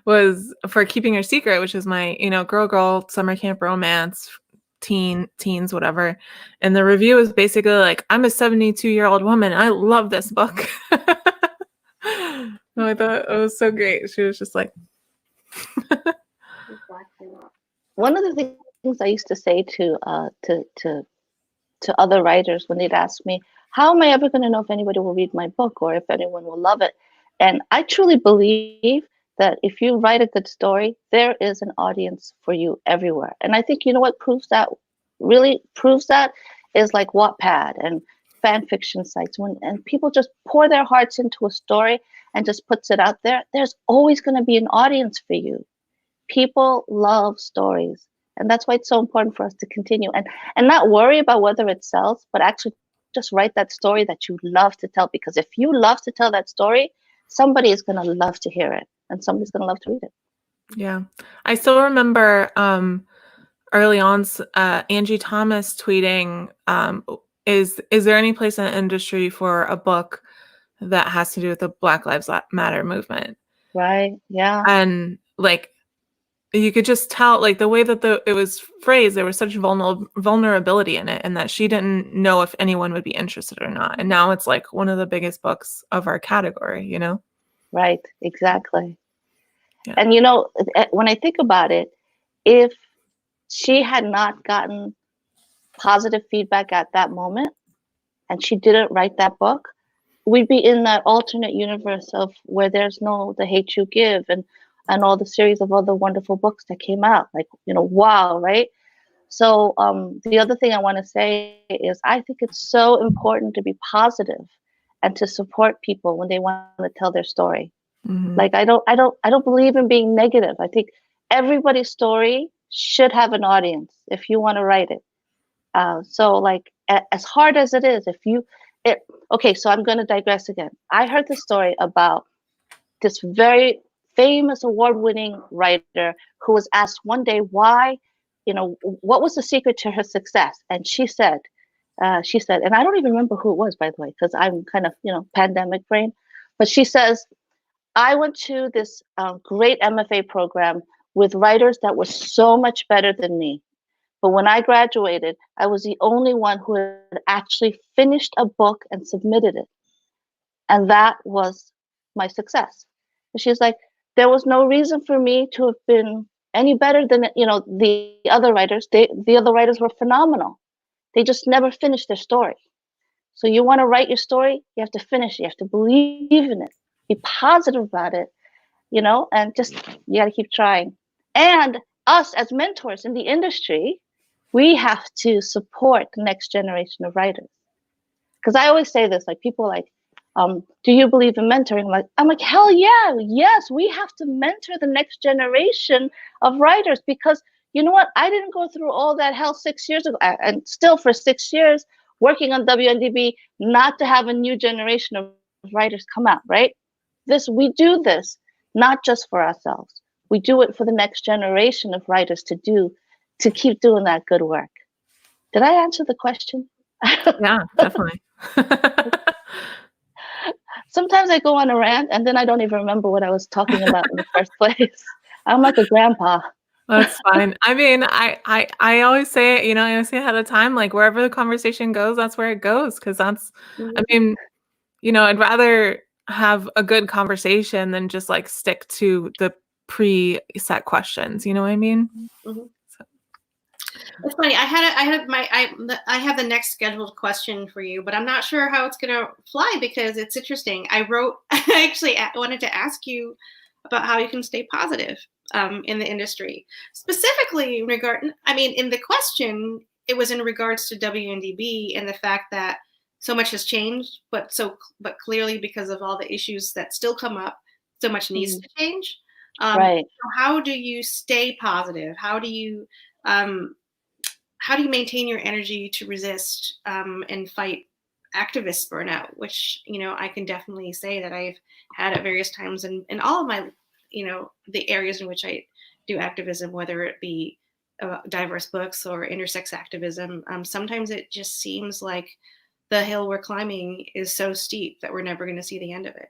was for Keeping Your Secret, which is my, girl summer camp romance, teens, whatever. And the review was basically like, I'm a 72-year-old woman. I love this book. No, I thought it was so great. She was just like
one of the things I used to say to other writers when they'd ask me, how am I ever going to know if anybody will read my book or if anyone will love it? And I truly believe that if you write a good story, there is an audience for you everywhere. And I think, what really proves that is like Wattpad and fan fiction sites. And people just pour their hearts into a story and just puts it out there, there's always going to be an audience for you. People love stories. And that's why it's so important for us to continue and not worry about whether it sells, but actually just write that story that you love to tell. Because if you love to tell that story, somebody is going to love to hear it and somebody's going to love to read it.
Yeah. I still remember early on Angie Thomas tweeting, is there any place in the industry for a book that has to do with the Black Lives Matter movement?
Right. Yeah.
And like, you could just tell, like, the way that it was phrased, there was such vulnerability in it, and that she didn't know if anyone would be interested or not. And now it's like one of the biggest books of our category, you know?
Right, exactly.
Yeah.
And you know, when I think about it, if she had not gotten positive feedback at that moment and she didn't write that book, we'd be in that alternate universe of where there's no The Hate You Give and all the series of other wonderful books that came out. Like, you know, wow, right? So the other thing I want to say is I think it's so important to be positive and to support people when they want to tell their story.
Mhm.
Like I don't believe in being negative. I think everybody's story should have an audience if you want to write it. So like as hard as it is, okay, so I'm going to digress again. I heard the story about this very famous award-winning writer who was asked one day why, you know, what was the secret to her success? And she said, and I don't even remember who it was, by the way, because I'm kind of, you know, pandemic brain. But she says, I went to this great MFA program with writers that were so much better than me. But when I graduated, I was the only one who had actually finished a book and submitted it. And that was my success. And she's like, there was no reason for me to have been any better than, you know, the other writers. The other writers were phenomenal. They just never finished their story. So you want to write your story, you have to finish it. You have to believe in it. Be positive about it, you know, and just, you got to keep trying. And us as mentors in the industry, we have to support the next generation of writers. Because I always say this, like people like, do you believe in mentoring? I'm like, hell yeah, yes, we have to mentor the next generation of writers because you know what? I didn't go through all that hell 6 years ago, and still for 6 years working on WNDB, not to have a new generation of writers come out, right? We do this not just for ourselves. We do it for the next generation of writers to keep doing that good work. Did I answer the question?
Yeah, definitely.
Sometimes I go on a rant and then I don't even remember what I was talking about in the first place. I'm like a grandpa.
That's fine. I mean, I always say it, you know, I always say ahead of time, like wherever the conversation goes, that's where it goes. Cause that's, I mean, you know, I'd rather have a good conversation than just like stick to the pre-set questions. You know what I mean?
Mhm.
So,
It's funny. I have the next scheduled question for you, but I'm not sure how it's gonna fly because it's interesting. I actually wanted to ask you about how you can stay positive in the industry, specifically in the question, it was in regards to WNDB and the fact that so much has changed, but clearly because of all the issues that still come up, so much needs to change.
Right.
So how do you stay positive? Um, how do you maintain your energy to resist and fight activist burnout, which, you know, I can definitely say that I've had at various times in all of my, you know, the areas in which I do activism, whether it be diverse books or intersex activism. Sometimes it just seems like the hill we're climbing is so steep that we're never going to see the end of it.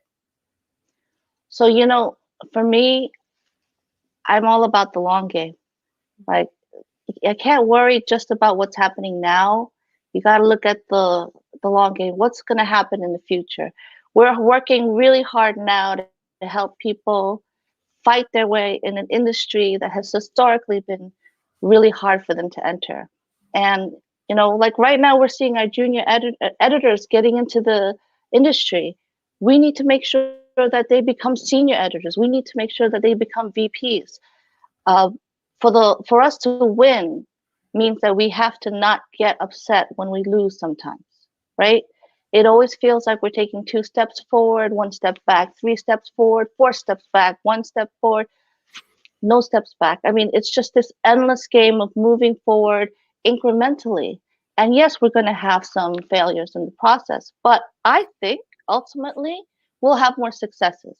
So, you know, for me, I'm all about the long game. Like, I can't worry just about what's happening now. You got to look at the long game. What's going to happen in the future? We're working really hard now to help people fight their way in an industry that has historically been really hard for them to enter. And, you know, like right now we're seeing our junior editors getting into the industry. We need to make sure that they become senior editors. We need to make sure that they become VPs. For us to win means that we have to not get upset when we lose sometimes, right? It always feels like we're taking 2 steps forward, 1 step back, 3 steps forward, 4 steps back, 1 step forward, no steps back. I mean, it's just this endless game of moving forward incrementally. And yes, we're going to have some failures in the process, but I think ultimately we'll have more successes.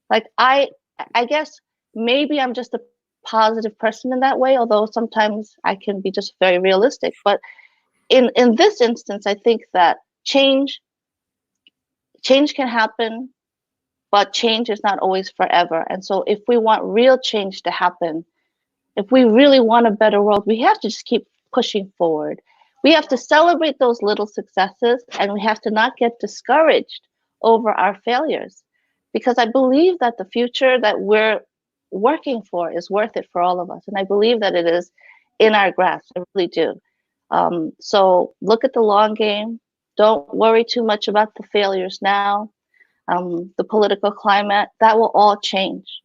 Like I guess maybe I'm just a positive person in that way, although sometimes I can be just very realistic. But in this instance, I think that change can happen, but change is not always forever. And so if we want real change to happen, if we really want a better world, we have to just keep pushing forward. We have to celebrate those little successes, and we have to not get discouraged over our failures, because I believe that the future that we're working for is worth it for all of us. And I believe that it is in our grasp. I really do. So look at the long game. Don't worry too much about the failures now. The political climate, that will all change.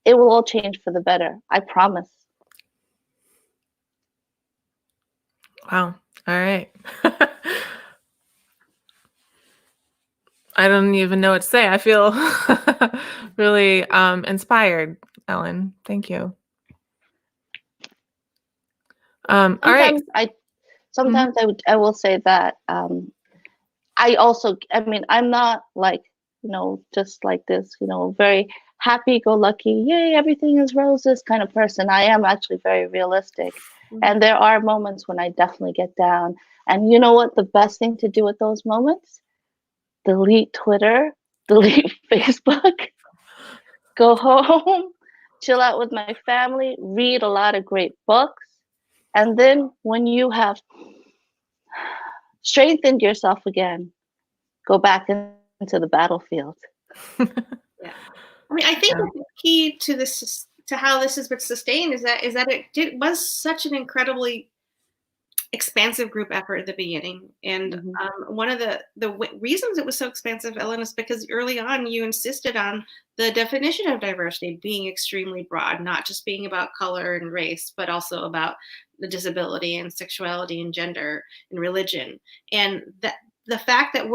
It will all change for the better. I promise.
Wow. All right. I don't even know what to say. I feel really inspired, Ellen. Thank you. All right.
Sometimes I will say that I mean, I'm not like, just like this, very happy-go-lucky, yay, everything is roses kind of person. I am actually very realistic. And there are moments when I definitely get down. And you know what the best thing to do at those moments? Delete Twitter, delete Facebook, go home, chill out with my family, read a lot of great books. And then when you have strengthened yourself again, go back into the battlefield.
Yeah. I mean, I think the key to this, to how this has been sustained, is that it was such an incredibly expansive group effort at the beginning. And one of the reasons it was so expansive, Ellen, is because early on you insisted on the definition of diversity being extremely broad, not just being about color and race, but also about the disability and sexuality and gender and religion. And that the fact that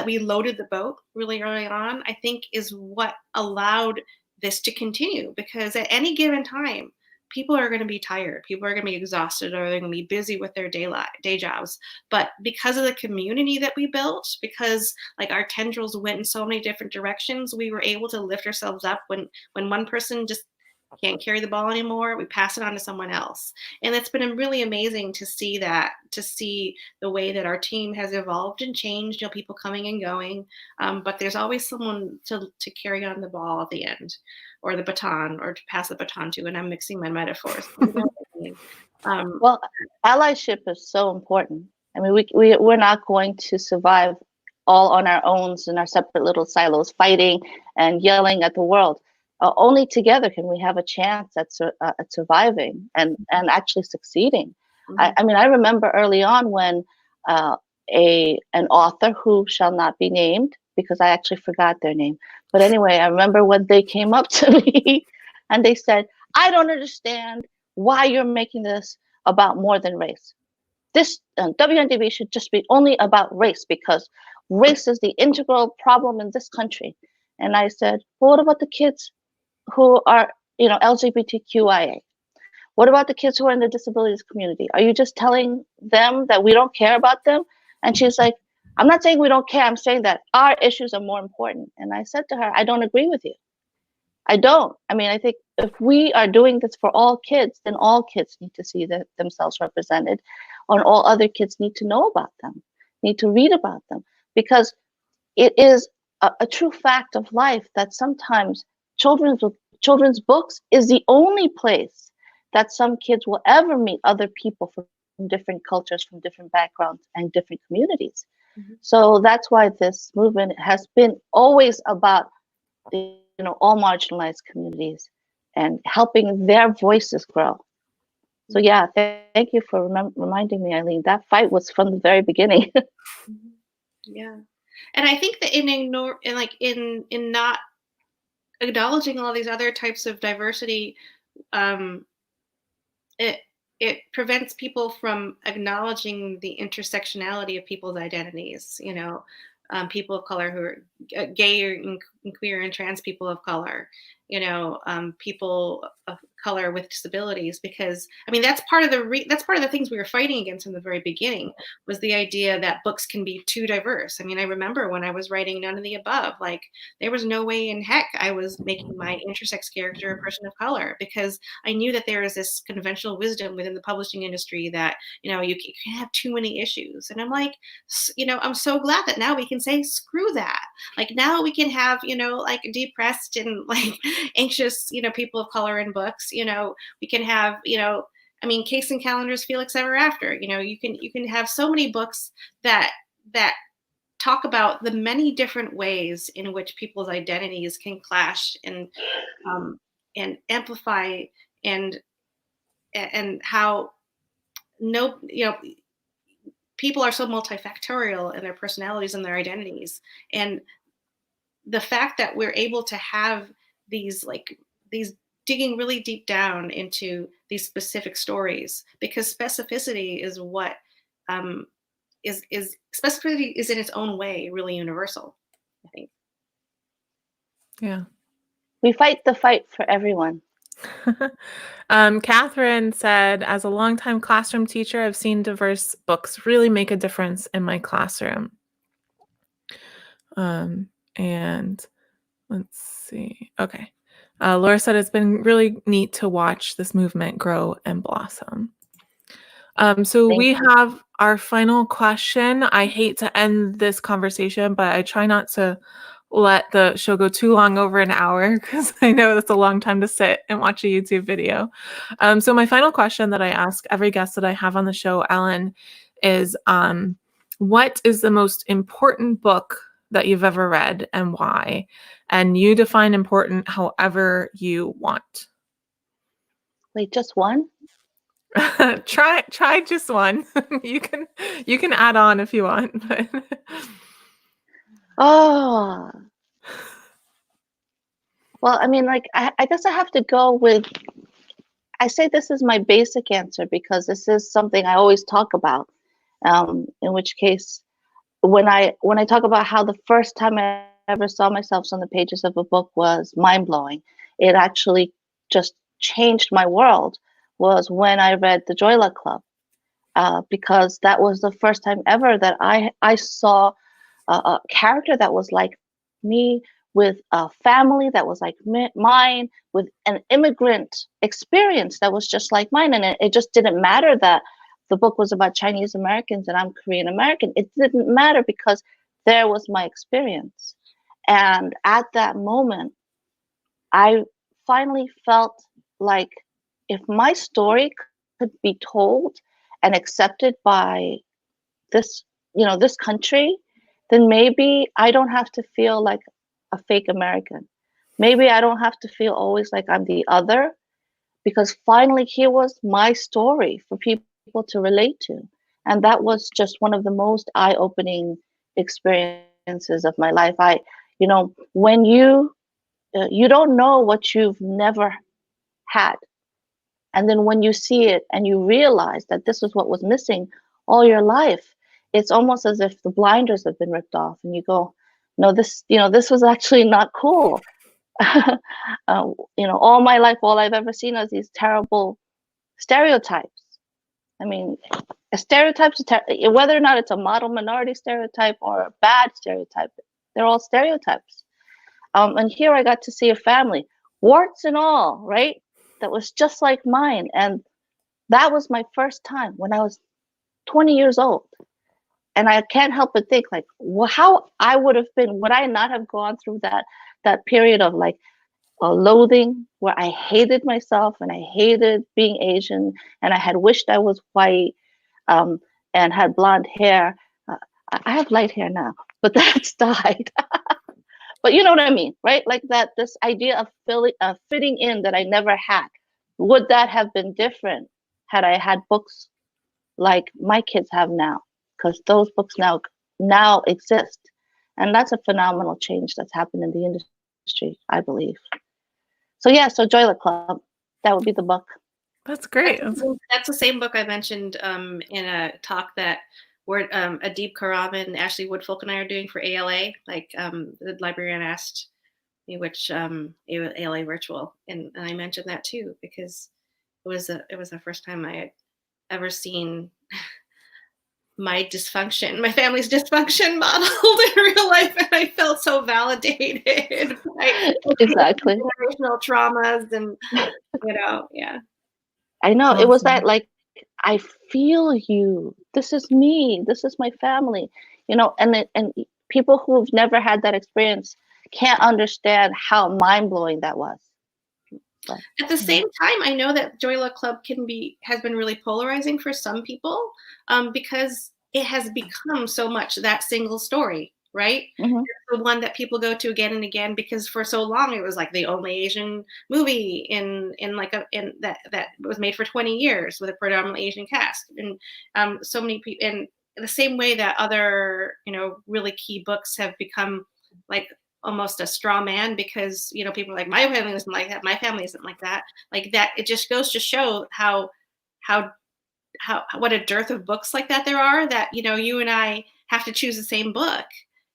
we loaded the boat really early on, I think, is what allowed this to continue, because at any given time, people are going to be tired, people are going to be exhausted, or they're going to be busy with their day jobs. But because of the community that we built, because like our tendrils went in so many different directions, we were able to lift ourselves up when one person just can't carry the ball anymore, we pass it on to someone else. And it's been really amazing to see the way that our team has evolved and changed, people coming and going. But there's always someone to carry on the ball at the end, or the baton, or to pass the baton to, and I'm mixing my metaphors.
Well, allyship is so important. I mean, we're not going to survive all on our own in our separate little silos, fighting and yelling at the world. Only together can we have a chance at surviving and actually succeeding. I mean, I remember early on when an author who shall not be named, because I actually forgot their name. But anyway, I remember when they came up to me and they said, I don't understand why you're making this about more than race. This WNDB should just be only about race, because race is the integral problem in this country. And I said, well, what about the kids who are, LGBTQIA? What about the kids who are in the disabilities community? Are you just telling them that we don't care about them? And she's like, I'm not saying we don't care. I'm saying that our issues are more important. And I said to her, I don't agree with you. I don't. I mean, I think if we are doing this for all kids, then all kids need to see themselves represented, and all other kids need to know about them, need to read about them, because it is a true fact of life that sometimes children's books is the only place that some kids will ever meet other people from different cultures, from different backgrounds and different communities. So that's why this movement has been always about all marginalized communities and helping their voices grow. So yeah, thank you for reminding me, Eileen. That fight was from the very beginning.
Yeah, and I think that in not acknowledging all these other types of diversity, it prevents people from acknowledging the intersectionality of people's identities. People of color who are gay and queer and trans people of color, people of color with disabilities, because I mean that's part of the things we were fighting against from the very beginning, was the idea that books can be too diverse. I mean, I remember when I was writing None of the Above, like there was no way in heck I was making my intersex character a person of color, because I knew that there is this conventional wisdom within the publishing industry that you can't have too many issues. And I'm like, I'm so glad that now we can say screw that. Like now we can have like depressed and like anxious, people of color in books. We can have, Case and Callender's Felix Ever After. You can have so many books that talk about the many different ways in which people's identities can clash and amplify and how people are so multifactorial in their personalities and their identities. And the fact that we're able to have these digging really deep down into these specific stories, because specificity is what specificity is in its own way really universal, I think.
Yeah.
We fight the fight for everyone.
Catherine said, as a longtime classroom teacher, I've seen diverse books really make a difference in my classroom. And let's see. Okay. Laura said it's been really neat to watch this movement grow and blossom. So we have our final question. I hate to end this conversation, but I try not to let the show go too long over an hour, because I know that's a long time to sit and watch a YouTube video. So my final question that I ask every guest that I have on the show, Ellen, is what is the most important book that you've ever read and why? And you define important however you want.
Wait, just one?
Try just one. You can add on if you want. But
Oh, well, I guess I have to go with, I say this is my basic answer because this is something I always talk about. In which case, when I talk about how the first time I ever saw myself on the pages of a book was mind-blowing, it actually just changed my world, was when I read The Joy Luck Club, because that was the first time ever that I saw a character that was like me, with a family that was like mine, with an immigrant experience that was just like mine. And it just didn't matter that the book was about Chinese Americans and I'm Korean American. It didn't matter because there was my experience. And at that moment, I finally felt like if my story could be told and accepted by this, this country, then maybe I don't have to feel like a fake American. Maybe I don't have to feel always like I'm the other, because finally here was my story for people to relate to. And that was just one of the most eye-opening experiences of my life. When you don't know what you've never had. And then when you see it and you realize that this is what was missing all your life, it's almost as if the blinders have been ripped off and you go, no, this was actually not cool. All my life, all I've ever seen is these terrible stereotypes. A stereotype, whether or not it's a model minority stereotype or a bad stereotype, they're all stereotypes. And here I got to see a family, warts and all, right? That was just like mine. And that was my first time when I was 20 years old. And I can't help but think how I would have been, would I not have gone through that period of loathing where I hated myself and I hated being Asian and I had wished I was white and had blonde hair. I have light hair now, but that's died. But you know what I mean, right? Like this idea of fitting in that I never had. Would that have been different had I had books like my kids have now? Because those books now exist. And that's a phenomenal change that's happened in the industry, I believe. So Joy Luck Club, that would be the book.
That's great.
That's the same book I mentioned in a talk that Adib Karam and Ashley Woodfolk and I are doing for ALA. The librarian asked me which ALA virtual, and I mentioned that too because it was the first time I had ever seen my family's dysfunction modeled in real life, and I felt so validated.
Exactly.
Generational traumas, and yeah.
I know.
Awesome.
It was that I feel you. This is me. This is my family. And people who've never had that experience can't understand how mind-blowing that was. But,
At the same time, I know that Joy Luck Club has been really polarizing for some people, because it has become so much that single story, right?
mhm.
The one that people go to again and again, because for so long it was like the only Asian movie in that was made for 20 years with a predominantly Asian cast, and so many people. In the same way that other really key books have become like almost a straw man, because people are like, my family isn't like that, my family isn't like that. It just goes to show how what a dearth of books like that there are, that you and I have to choose the same book,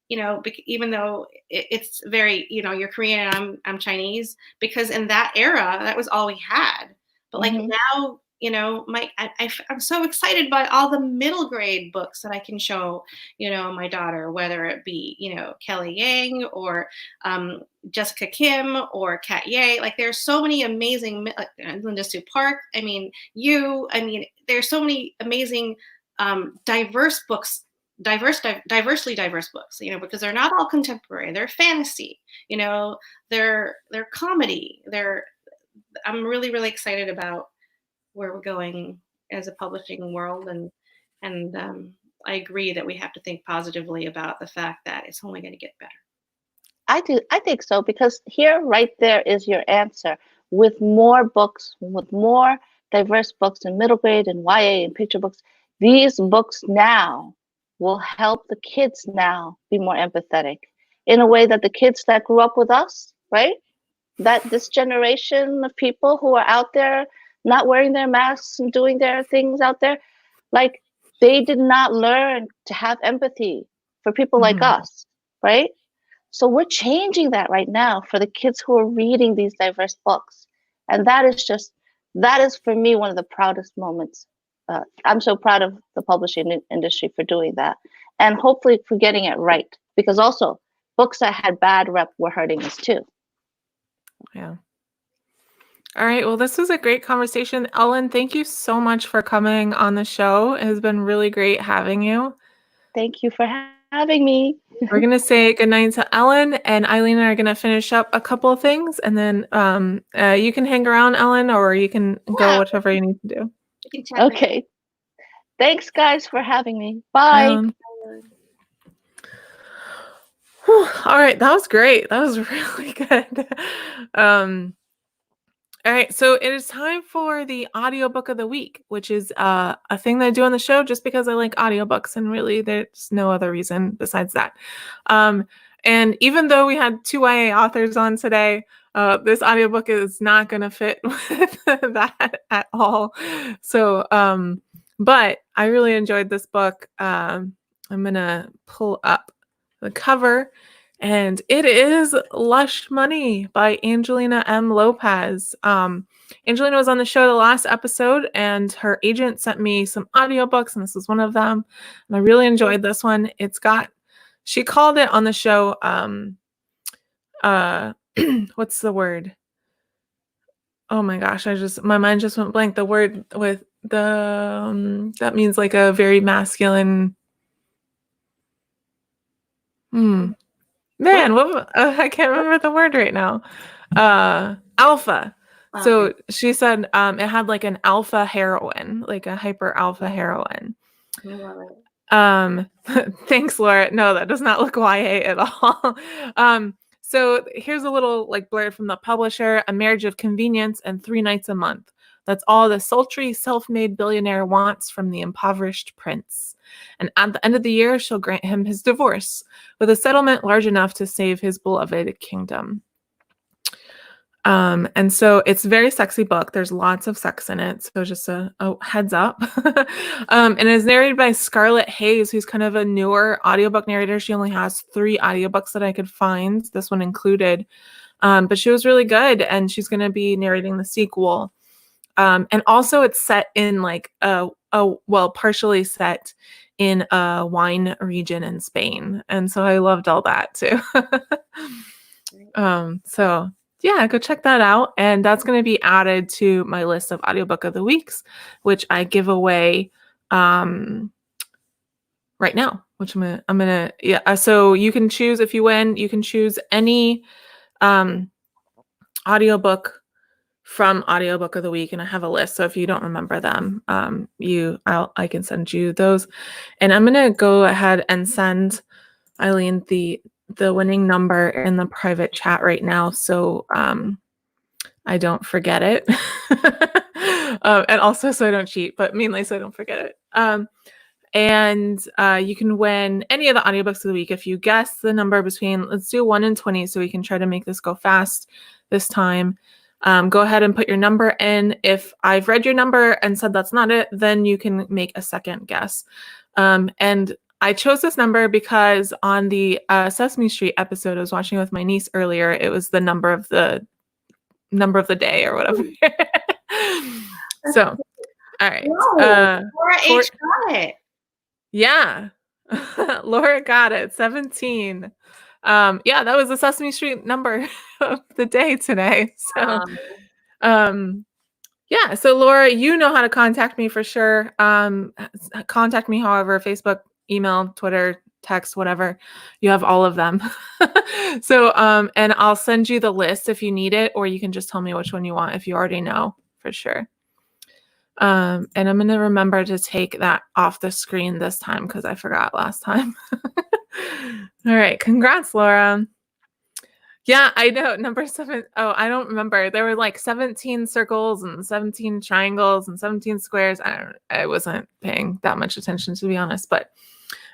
even though it's very, you're Korean and I'm Chinese, because in that era that was all we had. But
Mhm.
now, I'm so excited by all the middle grade books that I can show, my daughter, whether it be, Kelly Yang or Jessica Kim or Kat Ye. There's so many amazing, Linda Sue Park. There's so many amazing diverse books, diversely diverse books, because they're not all contemporary. They're fantasy, they're comedy. I'm really, really excited about where we're going as a publishing world, and I agree that we have to think positively about the fact that it's only going to get better.
I think so, because here, right there is your answer. With more books, with more diverse books in middle grade and YA and picture books, these books now will help the kids now be more empathetic in a way that the kids that grew up with us, right? That this generation of people who are out there not wearing their masks and doing their things out there, they did not learn to have empathy for people like us, right? So we're changing that right now for the kids who are reading these diverse books. And that is for me one of the proudest moments. I'm so proud of the publishing industry for doing that. And hopefully for getting it right. Because also, books that had bad rep were hurting us too.
Yeah. All right. Well, this was a great conversation. Ellen, thank you so much for coming on the show. It has been really great having you.
Thank you for having me.
We're going to say goodnight to Ellen, and Eileen and I are going to finish up a couple of things, and then you can hang around, Ellen, or you can go whatever you need to do.
Okay. Thanks, guys, for having me. Bye.
All right. That was great. That was really good. All right, so it is time for the audiobook of the week, which is a thing that I do on the show just because I like audiobooks, and really there's no other reason besides that. And even though we had 2 YA authors on today, this audiobook is not going to fit with that at all. So, but I really enjoyed this book. I'm going to pull up the cover. And it is Lush Money by Angelina M. Lopez. Angelina was on the show the last episode, and her agent sent me some audiobooks, and this is one of them. And I really enjoyed this one. She called it on the show, what's the word? Oh my gosh, my mind just went blank. The word with that means like a very masculine. Man, I can't remember the word right now. Alpha. So she said it had like an alpha heroine, like a hyper alpha heroine.
I love it.
Thanks, Laura. No, that does not look YA at all. So here's a little blurb from the publisher: a marriage of convenience and 3 nights a month. That's all the sultry self-made billionaire wants from the impoverished prince. And at the end of the year, she'll grant him his divorce, with a settlement large enough to save his beloved kingdom. And so it's a very sexy book. There's lots of sex in it. So just a heads up. And it is narrated by Scarlett Hayes, who's kind of a newer audiobook narrator. She only has 3 audiobooks that I could find, this one included. But she was really good, and she's going to be narrating the sequel. And also it's set in partially set in a wine region in Spain. And so I loved all that too. So yeah, go check that out. And that's going to be added to my list of audiobook of the weeks, which I give away right now, which yeah. So you can choose, if you win, you can choose any audiobook from Audiobook of the Week, and I have a list. So if you don't remember them, I can send you those. And I'm gonna go ahead and send Eileen the winning number in the private chat right now, so I don't forget it. And also so I don't cheat, but mainly so I don't forget it. And you can win any of the audiobooks of the week if you guess the number between, let's do 1 and 20 so we can try to make this go fast this time. Go ahead and put your number in. If I've read your number and said that's not it, then you can make a second guess. And I chose this number because on the Sesame Street episode I was watching with my niece earlier, it was the number of the day or whatever. So, all right.
Laura H got it.
Yeah. Laura got it. 17. Yeah, that was the Sesame Street number of the day today. So, yeah. So Laura, you know how to contact me for sure. Contact me, however, Facebook, email, Twitter, text, whatever. You have all of them. So, and I'll send you the list if you need it, or you can just tell me which one you want if you already know for sure. And I'm going to remember to take that off the screen this time because I forgot last time. All right. Congrats, Laura. Yeah, I know. Number 7. Oh, I don't remember. There were like 17 circles and 17 triangles and 17 squares. I wasn't paying that much attention, to be honest, but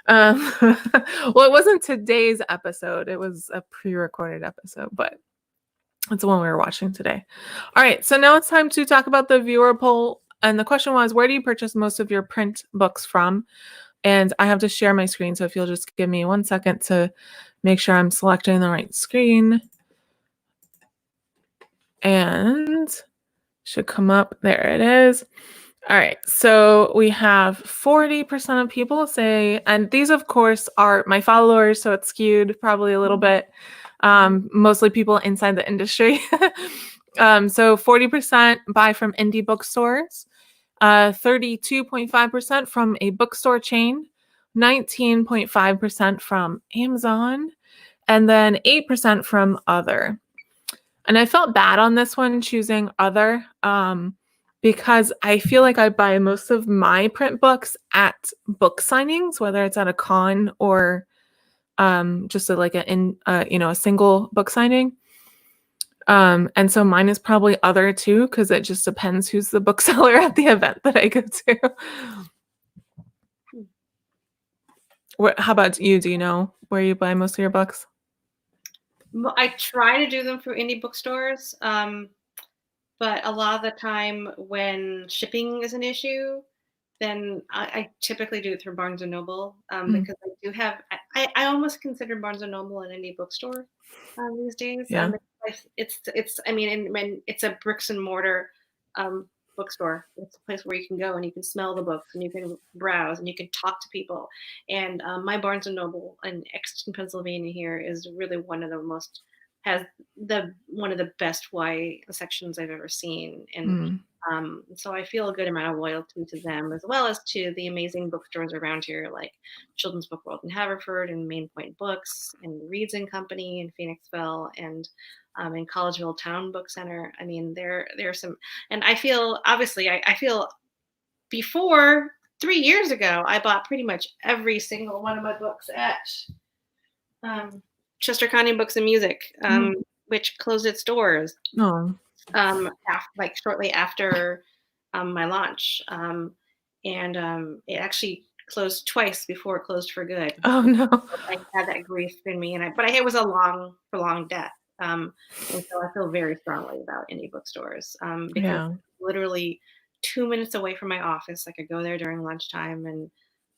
well, it wasn't today's episode. It was a pre-recorded episode, but it's the one we were watching today. All right. So now it's time to talk about the viewer poll. And the question was, where do you purchase most of your print books from? And I have to share my screen. So if you'll just give me 1 second to make sure I'm selecting the right screen. And should come up. There it is. All right. So we have 40% of people say, and these of course are my followers, so it's skewed probably a little bit. Mostly people inside the industry. So 40% buy from indie bookstores, 32.5% from a bookstore chain, 19.5% from Amazon, and then 8% from other. And I felt bad on this one choosing other because I feel like I buy most of my print books at book signings, whether it's at a con or just a single book signing. And so mine is probably other too, because it just depends who's the bookseller at the event that I go to. How about you? Do you know where you buy most of your books?
I try to do them through indie bookstores, but a lot of the time when shipping is an issue, then I typically do it through Barnes & Noble because I do have, I almost consider Barnes & Noble an indie bookstore these days.
Yeah.
It's a bricks and mortar bookstore. It's a place where you can go and you can smell the books and you can browse and you can talk to people. And my Barnes & Noble in Exton, Pennsylvania here is really one of the best YA sections I've ever seen. And so I feel a good amount of loyalty to them, as well as to the amazing bookstores around here, like Children's Book World in Haverford and Main Point Books and Reed's and Company in Phoenixville and in Collegeville Town Book Center. I mean, there are some, and I feel, obviously, I feel before 3 years ago, I bought pretty much every single one of my books at Chester County Books and Music, which closed its doors.
Oh.
Shortly after my launch, and it actually closed twice before it closed for good.
Oh no!
I had that grief in me, but it was a prolonged death, and so I feel very strongly about indie bookstores because literally 2 minutes away from my office, I could go there during lunchtime, and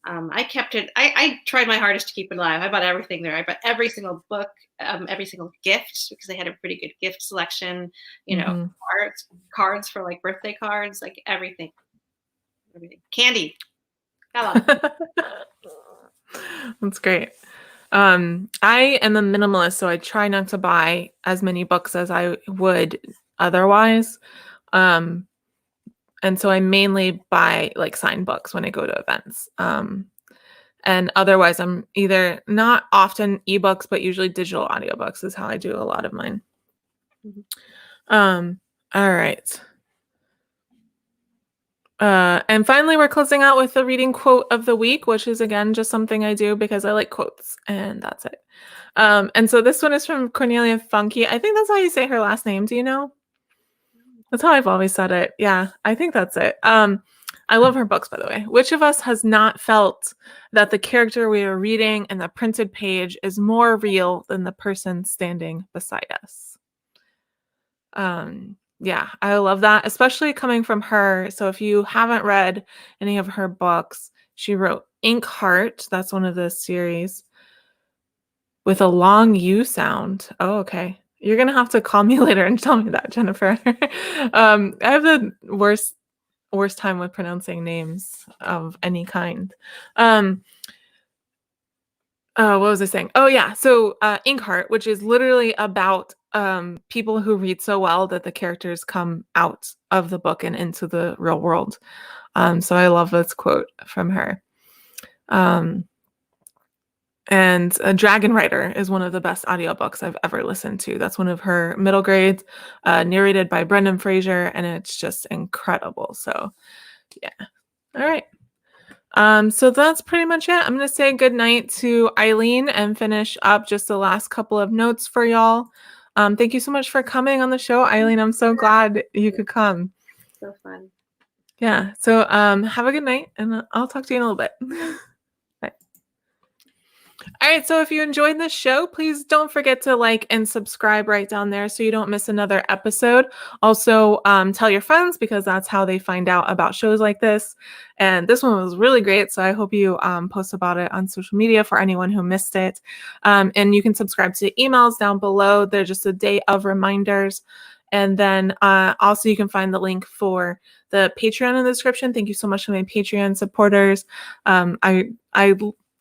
I kept it. I tried my hardest to keep it alive. I bought everything there. I bought every single book, every single gift, because they had a pretty good gift selection. Cards for like birthday cards, like everything. Candy.
That's great. I am a minimalist, so I try not to buy as many books as I would otherwise. And so I mainly buy like signed books when I go to events. And otherwise, I'm either not often ebooks, but usually digital audiobooks is how I do a lot of mine. All right. And finally, we're closing out with the reading quote of the week, which is, again, just something I do because I like quotes, and that's it. And so this one is from Cornelia Funke. I think that's how you say her last name. Do you know? That's how I've always said it. Yeah, I think that's it. I love her books, by the way. Which of us has not felt that the character we are reading in the printed page is more real than the person standing beside us? Yeah, I love that, especially coming from her. So if you haven't read any of her books, she wrote Ink Heart. That's one of the series with a long U sound. Oh, okay. You're going to have to call me later and tell me that, Jennifer. I have the worst time with pronouncing names of any kind. What was I saying? Oh yeah. So Inkheart, which is literally about people who read so well that the characters come out of the book and into the real world. So I love this quote from her. And Dragon Rider is one of the best audiobooks I've ever listened to. That's one of her middle grades, narrated by Brendan Fraser, and it's just incredible. So yeah. All right. So that's pretty much it. I'm going to say good night to Eileen and finish up just the last couple of notes for y'all. Thank you so much for coming on the show, Eileen. I'm so glad you could come.
So fun.
Yeah. So have a good night, and I'll talk to you in a little bit. Bye. All right, so if you enjoyed this show, please don't forget to like and subscribe right down there so you don't miss another episode. Also, tell your friends because that's how they find out about shows like this. And this one was really great, so I hope you post about it on social media for anyone who missed it. And you can subscribe to the emails down below. They're just a day of reminders. And then also you can find the link for the Patreon in the description. Thank you so much to my Patreon supporters.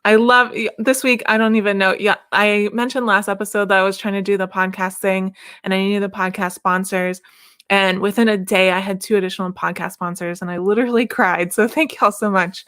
I love this week. I don't even know. Yeah, I mentioned last episode that I was trying to do the podcast thing and I needed the podcast sponsors. And within a day, I had 2 additional podcast sponsors and I literally cried. So thank y'all so much.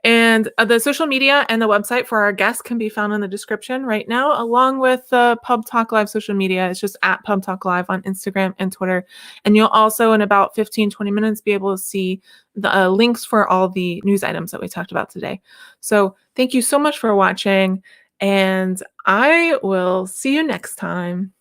And the social media and the website for our guests can be found in the description right now, along with the PubTalk Live social media. It's just at PubTalk Live on Instagram and Twitter. And you'll also, in about 15-20 minutes, be able to see the links for all the news items that we talked about today. So thank you so much for watching, and I will see you next time.